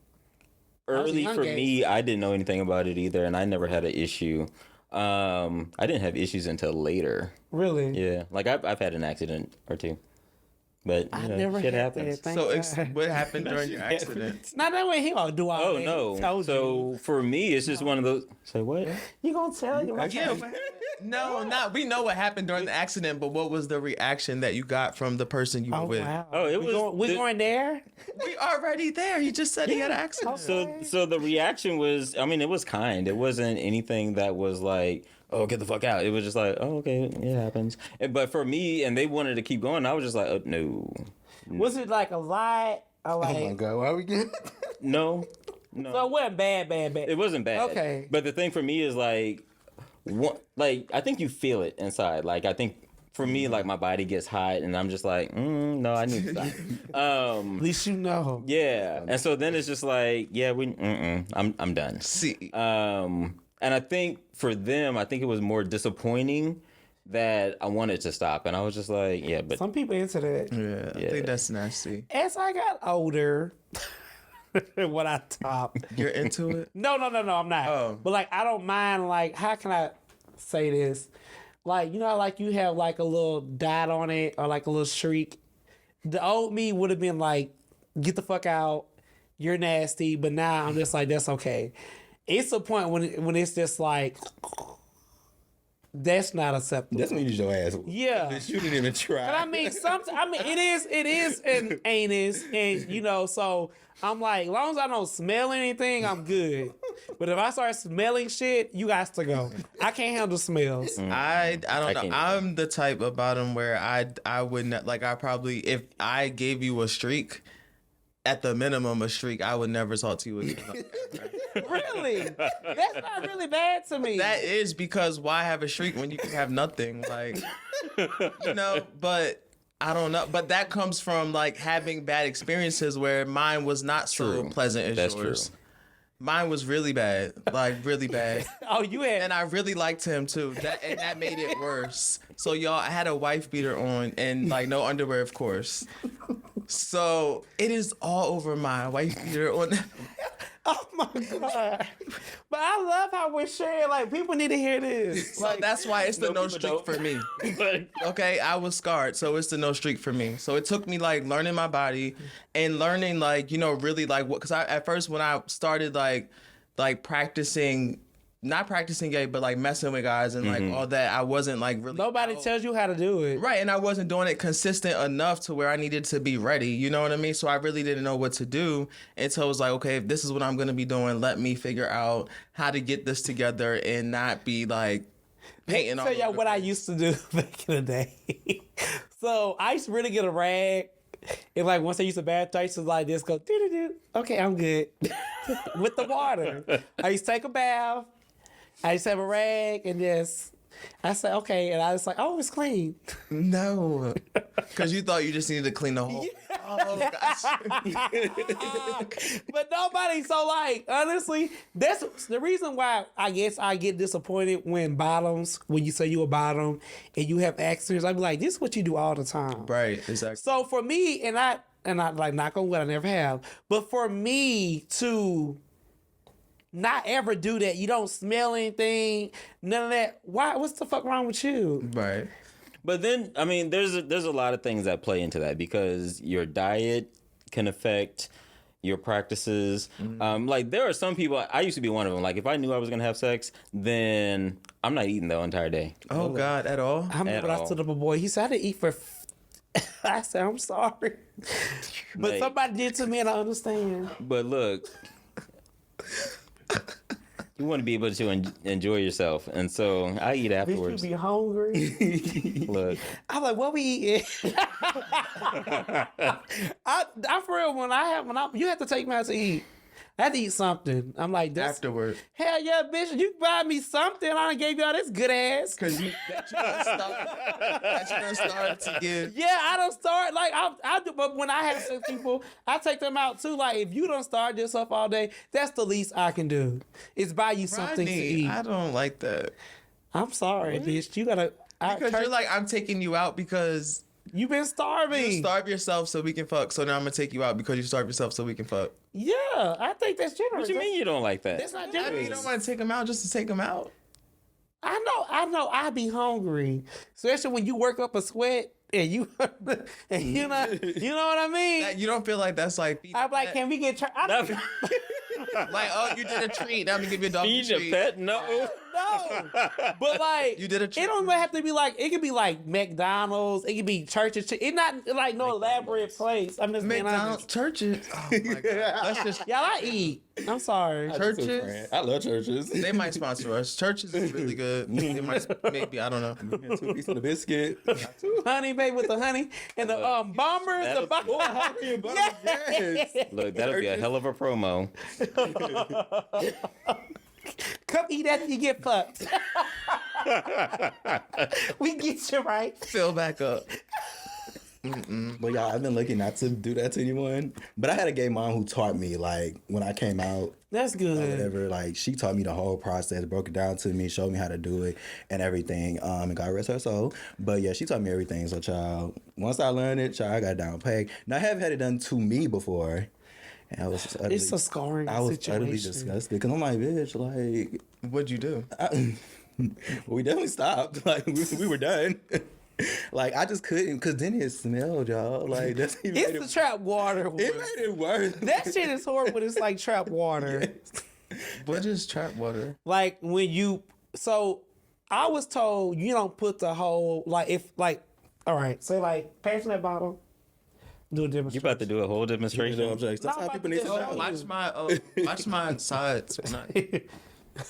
early young for age. me, I didn't know anything about it either, and I never had an issue. I didn't have issues until later. Really? Yeah, like I've had an accident or two, but I you know, never shit had happens. that. Thank So God. what happened during your accident? Not that way. He gonna do all Oh that. no! Told you. Oh, So for me, it's just one of those. Say what? You gonna tell you? Yeah. No, not. We know what happened during the accident, but what was the reaction that you got from the person you were Oh with? wow. Oh, it we was Going, we the- going there? We already there. He just said he had an accident. So the reaction was, I mean, it was kind. It wasn't anything that was like, oh, get the fuck out. It was just like, oh, okay, it happens. But for me, and they wanted to keep going, I was just like, oh, no. Was it like a lot? Or like, Oh my God, why we get? No. So it wasn't bad. It wasn't bad. Okay. But the thing for me is like I think you feel it inside. Like I think for me, like my body gets hot, and I'm just like, no, I need to stop. At least you know. Yeah, and so then it's just like, yeah, I'm done. See, And I think for them, I think it was more disappointing that I wanted to stop, and I was just like, yeah, but Some people into that. yeah, I think that's nasty. As I got older, when I stopped. You're into it? No, I'm not. Oh. But like, I don't mind. Like, how can I say this? Like, you know, how, like you have like a little dot on it or like a little streak. The old me would have been like, "Get the fuck out, you're nasty." But now I'm just like, that's okay. It's a point when it's just like, that's not acceptable. That's when you use your ass. Yeah. Bitch, you didn't even try. But I mean, it is an anus, and you know, so I'm like, as long as I don't smell anything, I'm good. But if I start smelling shit, you guys to go. I can't handle smells. I don't know. can't. I'm the type about him where I wouldn't like. I probably if I gave you a streak, at the minimum a streak, I would never talk to you again. Really? That's not really bad to me. That is because why have a streak when you can have nothing? Like, you know, but I don't know. But that comes from like having bad experiences where mine was not so True. pleasant as That's yours. true. Mine was really bad, like really bad. Oh, you had. And I really liked him too. That made it worse. So y'all, I had a wife beater on and like no underwear, of course. So it is all over my wife beater on. Oh my god! But I love how we're sharing. Like people need to hear this. So that's why it's the no streak for me. Okay, I was scarred, so it's the no streak for me. So it took me like learning my body and learning like really like what. Because at first when I started like practicing. Not practicing gay, but like messing with guys and like all that. I wasn't like really. Nobody tells you how to do it. Right, and I wasn't doing it consistent enough to where I needed to be ready. You know what I mean? So I really didn't know what to do. And so I was like, okay, if this is what I'm going to be doing, let me figure out how to get this together and not be like painting all Tell y'all over what the I place. used to do back in the day. So I used to really get a rag. And like once I used to bath, I used to like this go doo-doo-doo. Okay, I'm good. With the water. I used to take a bath. I used to have a rag and I said, okay. And I was like, oh, it's clean. No. Because you thought you just needed to clean the whole... Oh, gosh. But nobody, so like, honestly, that's the reason why I guess I get disappointed when you say you a bottom and you have accidents, I'd be like, this is what you do all the time. Right, exactly. So for me, and I like knock on wood, I never have, but for me to not ever do that, you don't smell anything, none of that. Why? What's the fuck wrong with you? Right. But then, I mean, there's a lot of things that play into that because your diet can affect your practices. Like there are some people, I used to be one of them. Like if I knew I was going to have sex, then I'm not eating the entire day. Oh, God, at all? I remember I stood up a boy, he said, I didn't eat for... I said, I'm sorry. But Like- somebody did to me and I understand. But look, you want to be able to enjoy yourself. And so I eat Bitch, afterwards. you be hungry. Look, I'm like, what we eating? I for real, you have to take me out to eat. I had to eat something. I'm like, that's Afterward. hell yeah, bitch. You buy me something. I done gave y'all this good ass. Because you done started to give. Yeah, I don't start like I do, but when I have sex people, I take them out too. Like if you don't starve yourself all day, that's the least I can do. Is buy you something to Rodney, eat. I don't like that. I'm sorry, bitch. You gotta Because you're like, I'm taking you out because you been starving. you starve yourself so we can fuck. So now I'm going to take you out because you starve yourself so we can fuck. Yeah, I think that's generous. what you mean you don't like that? That's not I generous. mean, you don't want to take him out just to take him out. I know. I be hungry, especially when you work up a sweat and you know what I mean. You don't feel like that's like... I'm like, can we get? Like, oh, you did a treat. Now I'm going to give you a dog Feed treat. your pet? No. No, but like You did a it don't even have to be like it could be like McDonald's. It could be churches. It's not like no elaborate place. I'm just being McDonald's, honest. churches. Oh, my God. Let's just... Y'all, I eat. I'm sorry. Churches? I love churches. They might sponsor us. Churches is really good. They might, maybe, I don't know. 2 pieces of the biscuit. Honey babe with the honey and the bombers. The Yes. Look, that'll be a hell of a promo. Come eat after you get fucked. We get you right. Fill back up. But y'all, I've been looking not to do that to anyone. But I had a gay mom who taught me, like, when I came out, That's good. whatever, like, she taught me the whole process, broke it down to me, showed me how to do it and everything. And God rest her soul. But yeah, she taught me everything. So, child, once I learned it, child, I got down peg. Now, I have had it done to me before. And I was just utterly, It's a scarring I was utterly situation. disgusted. Because I'm like, bitch, like, What'd you do? we definitely stopped. Like, we were done. Like, I just couldn't, because then it smelled, y'all. Like, that's even It's made the it, trap water. it made it worse. That shit is horrible. It's like trap water. What is trap water? Like when you, so I was told you don't put the whole, like if like, all right, say like pass me that bottle, do a You demonstration. about to do a whole demonstration? That's how people need to Oh, know. Watch my sides.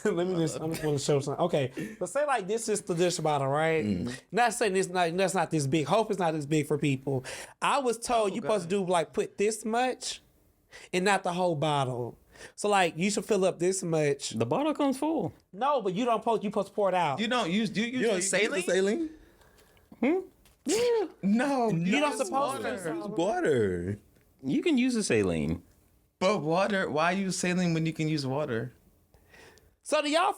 Let me just, I just want to show something. Okay, but say like this is the dish bottle, right? Not saying that's not this big. Hope it's not this big for people. I was told you're supposed to do like put this much, and not the whole bottle. So like you should fill up this much. The bottle comes full. No, but you don't post. You supposed to pour it out. You don't use. Do you use saline? Saline? No, You don't supposed water. to. It's water. You can use a saline. But water, why use saline when you can use water? So do y'all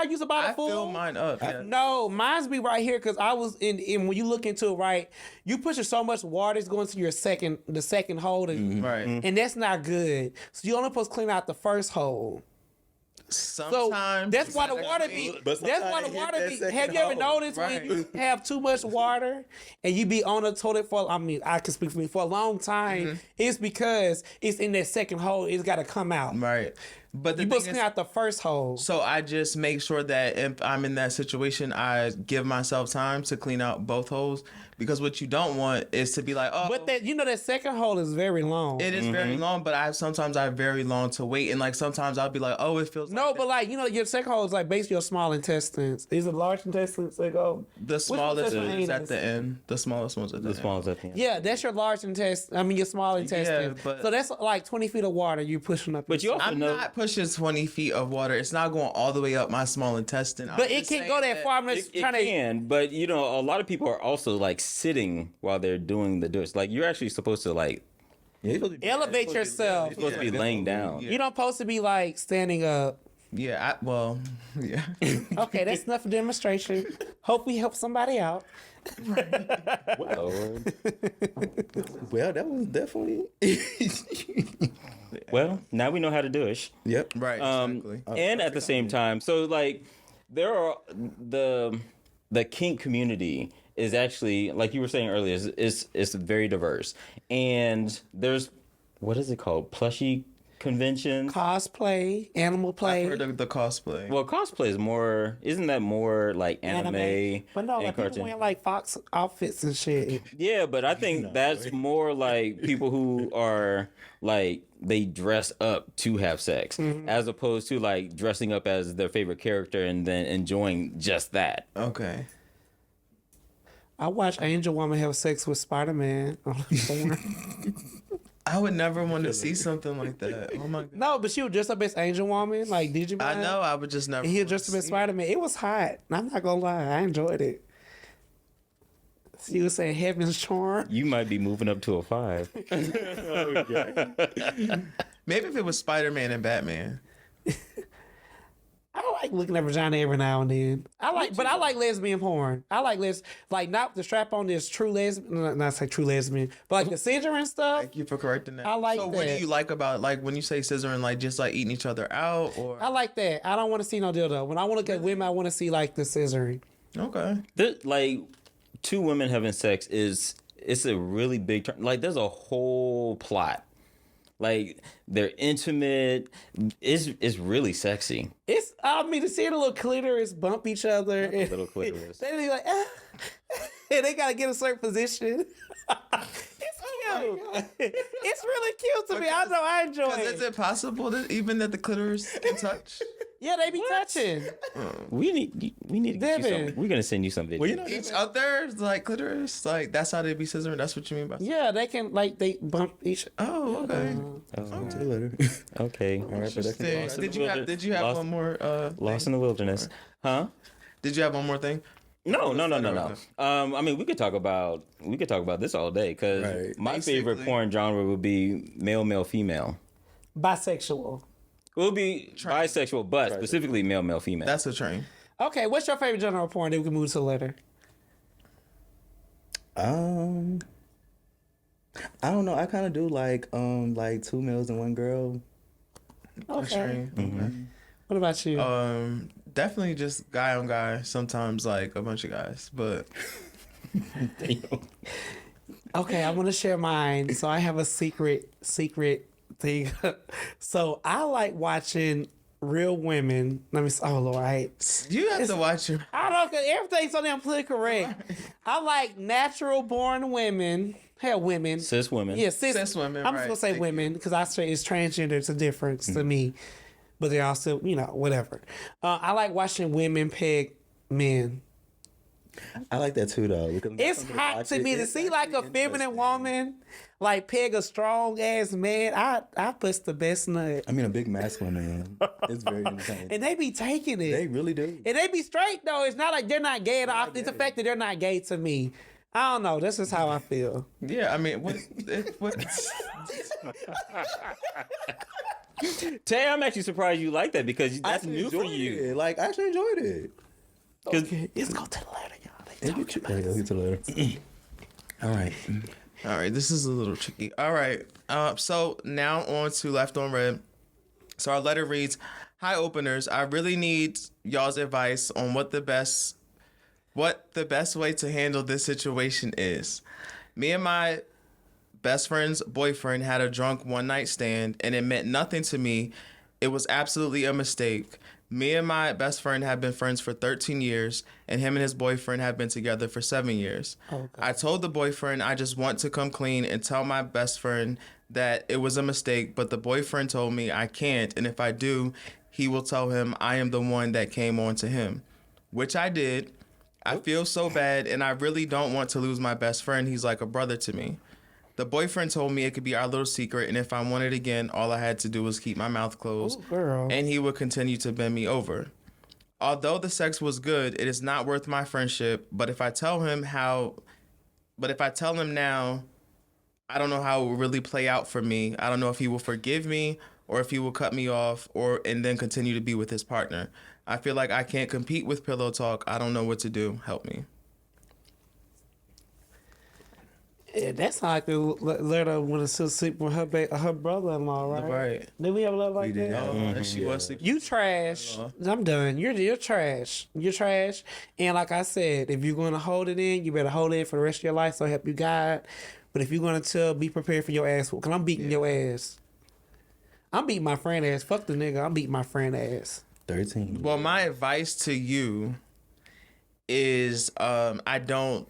use a bottle I full? fill mine up. Yeah. No, mine's be right here because I was in when you look into it, right, you pushing so much water, it's going to the second hole, Right. and that's not good. So you only supposed to clean out the first hole. Sometimes that's why the water be. But That's why the sometimes it hit water that be. second Have you ever hole. noticed when you have too much water and you be on the toilet for? I mean, I can speak for me for a long time. It's because it's in that second hole. It's got to come out. Right. But the You thing supposed to clean out the first hole. so I just make sure that if I'm in that situation, I give myself time to clean out both holes, because what you don't want is to be like, oh, But that second hole is very long. it is very long. But sometimes I have very long to wait, and like sometimes I'll be like, oh, it feels No, like but like your second hole is like basically your small intestines. Is it large intestines? They go. the smallest one is at is? the end. The smallest one's at the The end. smallest at the end. Yeah, that's your large intestine. I mean your small intestine. but- So that's like 20 feet of water you're pushing up. But you also I'm know not pushing 20 feet of water. It's not going all the way up my small intestine. But it can't go that far. I'm just it trying to. can, but you know, a lot of people are also like sitting while they're doing the dish. Like you're actually supposed to like Elevate yourself. you're supposed to be laying down. You don't supposed to be like standing up. Yeah, yeah. Okay, that's enough for demonstration. Hope we help somebody out. Well, Well, that was definitely. well, now we know how to do it. Yep. Right, exactly. And at the same time, so like there are the kink community is actually, like you were saying earlier, is very diverse. And there's, what is it called? Plushie conventions. Cosplay, animal play. I've heard of the cosplay. Well, cosplay is more, isn't that more like anime? But no, and like people cartoon? wearing like fox outfits and shit. Yeah, but I think that's more like people who are like they dress up to have sex, as opposed to like dressing up as their favorite character and then enjoying just that. Okay. I watched Angel Woman have sex with Spider-Man on porn. I would never want to see something like that. Oh my god. No, but she was dressed up as Angel Woman. Like, did you? I know. I would just never. And he was wanna dressed up as see it. Spider-Man. It was hot. I'm not gonna lie. I enjoyed it. She was saying Heaven's Charm. You might be moving up to a 5. Maybe if it was Spider-Man and Batman. I like looking at vagina every now and then. I like lesbian porn. I like not the strap on this true lesbian, not say true lesbian, but like the scissor and stuff. Thank you for correcting that. I like So what do that. you like about like when you say scissoring, like just like eating each other out, or I like that. I don't want to see no dildo. When I want to look at women, I want to see like the scissoring. okay? Like 2 women having sex it's a really big turn. Like there's a whole plot. Like they're intimate. It's really sexy. I mean to see the little clitoris bump each other. And, Little clitoris. they be like, and they gotta get a certain position. It's cute. It's really cute to me. I know I enjoy Because is it. it possible that even that the clitoris can touch? Yeah, they be touching. We need to get you Devin. some. We're gonna send you some videos. Well, you know, Each other like clitoris, like that's how they be scissoring. That's what you mean by? Yeah, they can like they bump each. Oh, okay. See you later. Okay. All right, Interesting. Lost in Did the you have wilderness. Did you have Lost- one more? Lost in the wilderness. Huh? Did you have one more thing? No. Okay. I mean, we could talk about this all day because Right. my favorite Basically. porn genre would be male, female. Bisexual. It would be bisexual, but specifically male, female. That's a train. Okay, what's your favorite genre of porn? Then we can move to later. I don't know. I kind of do like 2 males and 1 girl. A Okay. train. What about you? Definitely just guy on guy. Sometimes like a bunch of guys, but Okay, I want to share mine. So I have a secret thing. So I like watching real women. Let me. Oh Lord, you have to watch your. I don't. Cause everything's so damn politically correct. I like natural born women. Hell, women. Cis women. Yeah, Cis women, I'm right. just gonna say women because I say it's transgender. It's a difference to me, but they're also whatever. I like watching women peg men. I like that too, though. Because It's hot to me to see like a feminine woman like peg a strong ass man. I bust the best nut, I mean, a big masculine man. It's very entertaining. and they be taking it. They really do. And they be straight though. It's not like they're not gay at all. It's the fact that they're not gay to me. I don't know. This is how I feel. Yeah, I mean, what? Tay, I'm actually surprised you like that because that's new for you. It. Like, I actually enjoyed it. Okay, let's go to the letter, y'all. Get to the letter. All right. All right, this is a little tricky. All right, so now on to Left on Red. So our letter reads, "Hi openers, I really need y'all's advice on what the best way to handle this situation is. Me and my best friend's boyfriend had a drunk one night stand and it meant nothing to me. It was absolutely a mistake. Me and my best friend have been friends for 13 years and him and his boyfriend have been together for 7 years. Okay. I told the boyfriend I just want to come clean and tell my best friend that it was a mistake, but the boyfriend told me I can't, and if I do, he will tell him I am the one that came on to him, which I did. I feel so bad and I really don't want to lose my best friend. He's like a brother to me. The boyfriend told me it could be our little secret, and if I wanted again, all I had to do was keep my mouth closed, and he would continue to bend me over. Although the sex was good, it is not worth my friendship, but if I tell him now, I don't know how it will really play out for me. I don't know if he will forgive me or if he will cut me off and then continue to be with his partner. I feel like I can't compete with pillow talk. I don't know what to do. Help me." Yeah, that's how I could let her want to sleep with her brother-in-law, right? Right. Did we have a letter like that? And she was sleeping. You trash. I'm done. You're trash. You're trash. And like I said, if you're going to hold it in, you better hold it in for the rest of your life. So help you God. But if you're going to be prepared for your ass, because I'm beating your ass. I'm beating my friend ass. Fuck the nigga. I'm beating my friend ass. 13. Well, my advice to you is I don't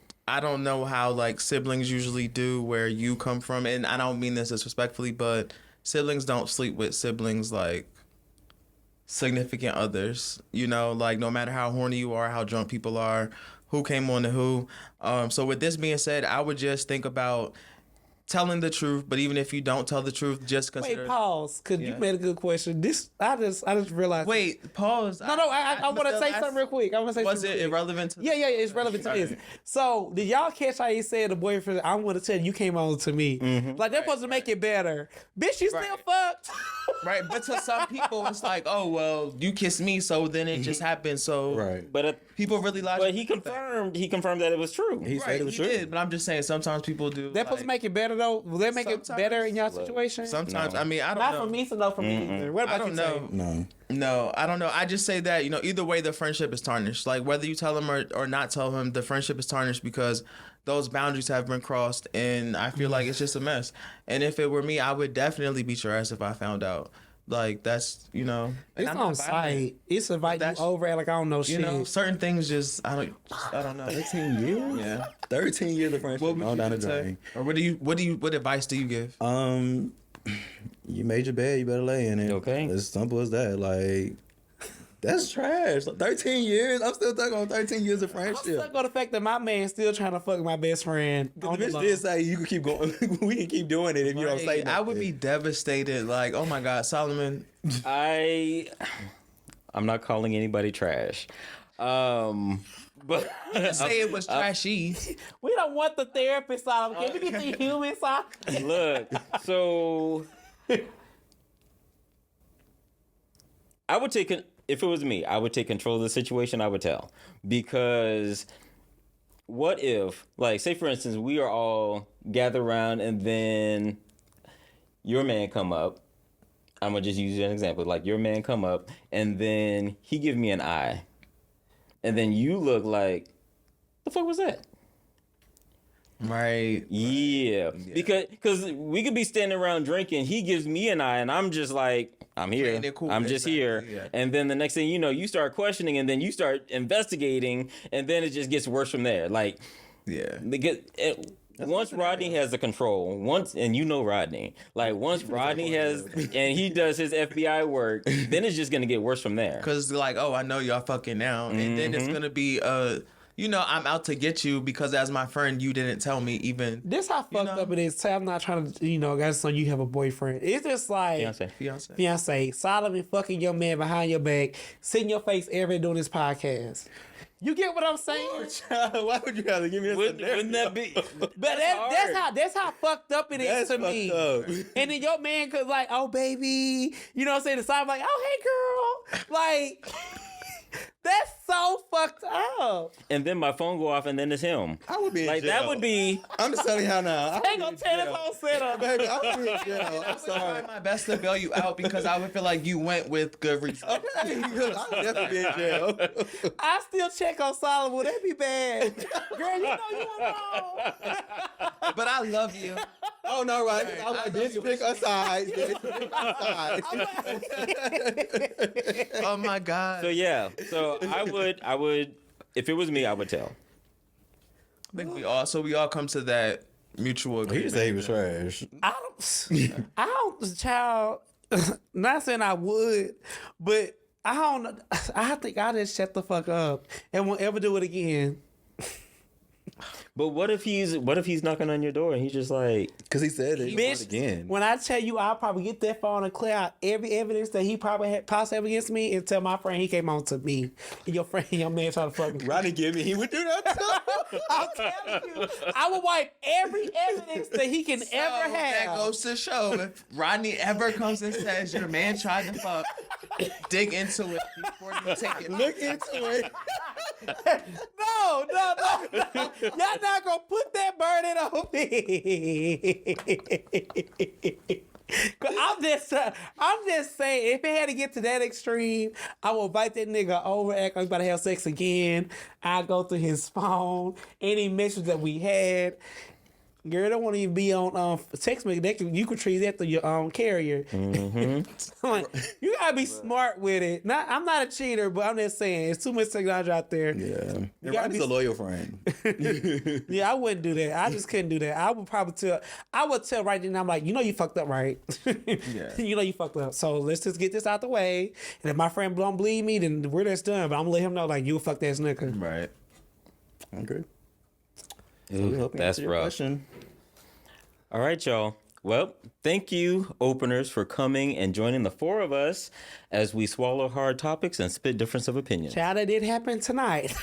know how like siblings usually do where you come from, and I don't mean this disrespectfully, but siblings don't sleep with siblings like significant others, you know, like no matter how horny you are, how drunk people are, who came on to who. So with this being said, I would just think about telling the truth, but even if you don't tell the truth, just consider. Wait, pause, because you made a good question. I just realized. Wait, pause. No, I want to say something real quick. Was it irrelevant to Yeah, it's relevant to this. So, did y'all catch how he said the boyfriend, I want to tell you came on to me. Mm-hmm. Like, they're supposed to make it better. Bitch, you still fucked. Right, but to some people, it's like, oh, well, you kissed me, so then it just happened, so. Right. But people really lie. But he confirmed that it was true. He said it was true. Did, but I'm just saying, sometimes people do. They're supposed to make it better, though? Will they make it better in y'all situation? Sometimes. No. I mean, I don't know. Not for me, so no for me either. What about you, know. No, I don't know. I just say that, you know, either way, the friendship is tarnished. Like, whether you tell him or not tell him, the friendship is tarnished because those boundaries have been crossed, and I feel like it's just a mess. And if it were me, I would definitely beat your ass if I found out. Like, that's, you know. It's on site. It's inviting you over, like, I don't know shit. You know, certain things just, I don't know. 13 years? Yeah. 13 years of friendship. All down the drain. Or what advice do you give? You made your bed, you better lay in it. Okay. As simple as that. Like, that's trash. 13 years? I'm still talking on 13 years of friendship. I'm stuck on the fact that my man's still trying to fuck my best friend. The bitch did say you can keep going. We can keep doing it if you don't say nothing. I would be devastated. Like, oh my God, Solomon. I'm not calling anybody trash. But say it was trashy. We don't want the therapist side. Can we get the human side? Look, so I would take it. If it was me, I would take control of the situation. I would tell, because what if, like, say for instance, we are all gathered around and then your man come up. I'm gonna just use an example. Like, your man come up and then he give me an eye, and then you look like, the fuck was that? Right. Yeah. Because we could be standing around drinking. He gives me an eye, and I'm just like, I'm here. Cool. I'm just here. Yeah. And then the next thing you know, you start questioning, and then you start investigating, and then it just gets worse from there. Like, yeah. Once Rodney has the control, and you know Rodney, like once Rodney has, and he does his FBI work, then it's just gonna get worse from there. Because like, oh, I know y'all fucking now, and then it's gonna be you know, I'm out to get you because as my friend, you didn't tell me even. This how fucked up it is. I'm not trying to, you know, guys, so you have a boyfriend. It's just like fiance. Solomon fucking your man behind your back, sitting your face every day doing this podcast. You get what I'm saying? Why would you have to give me a Wouldn't that be? But that's how fucked up it is That's to me. fucked up. And then your man could like, oh baby, you know what I'm saying? The side like, oh hey girl, like that's so fucked up. And then my phone go off, and then it's him. I would be in Like jail. that would be. I'm just telling y'all now. I ain't gonna tear this whole setup. Baby, I would be in jail. I'm I sorry. try my best to bail you out because I would feel like you went with good reason. Okay, I would definitely be in jail. I still check on Solomon. Would that be bad? Girl, you know you wrong. But I love you. Oh no, right? I was like, bitch, pick a side. Bitch, pick a side. Oh my God. So yeah. So I would. If it was me, I would tell. I think we all come to that mutual He agreement. just said he was trash. I don't, child, not saying I would, but I don't know. I think I just shut the fuck up and won't ever do it again. But what if he's knocking on your door and he's just like, Because he said it Bitch, again. when I tell you, I'll probably get that phone and clear out every evidence that he probably had possibly against me and tell my friend he came on to me. And your friend, your man trying to fuck me. Rodney give me, he would do that too. I'm telling you, I will wipe every evidence that he can ever have. That goes to show if Rodney ever comes and says your man tried to fuck, dig into it before you take it. Look into it. No. Y'all not gonna put that burden on me. 'Cause I'm just saying, if it had to get to that extreme, I will invite that nigga over, act like he's about to have sex again. I go through his phone, any messages that we had. Girl, don't want to even be on text me. You can treat that through your carrier. mm-hmm. Like, you gotta be smart with it. I'm not a cheater, but I'm just saying it's too much technology out there. Yeah. And gotta Rodney's be- a loyal friend. Yeah, I wouldn't do that. I just couldn't do that. I would tell right then. I'm like, you know, you fucked up, right? Yeah. You know, you fucked up. So let's just get this out the way. And if my friend don't believe me, then we're just done. But I'm gonna let him know, like, you a fucked ass nigga. Right. Okay. Ooh, that's rough. Question. All right, y'all. Well, thank you, openers, for coming and joining the four of us as we swallow hard topics and spit difference of opinion. Child, it did happen tonight.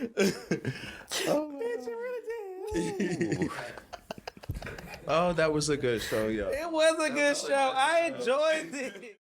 Bitch, it really did. Oh, that was a good show, yo. It was a good show. I enjoyed it.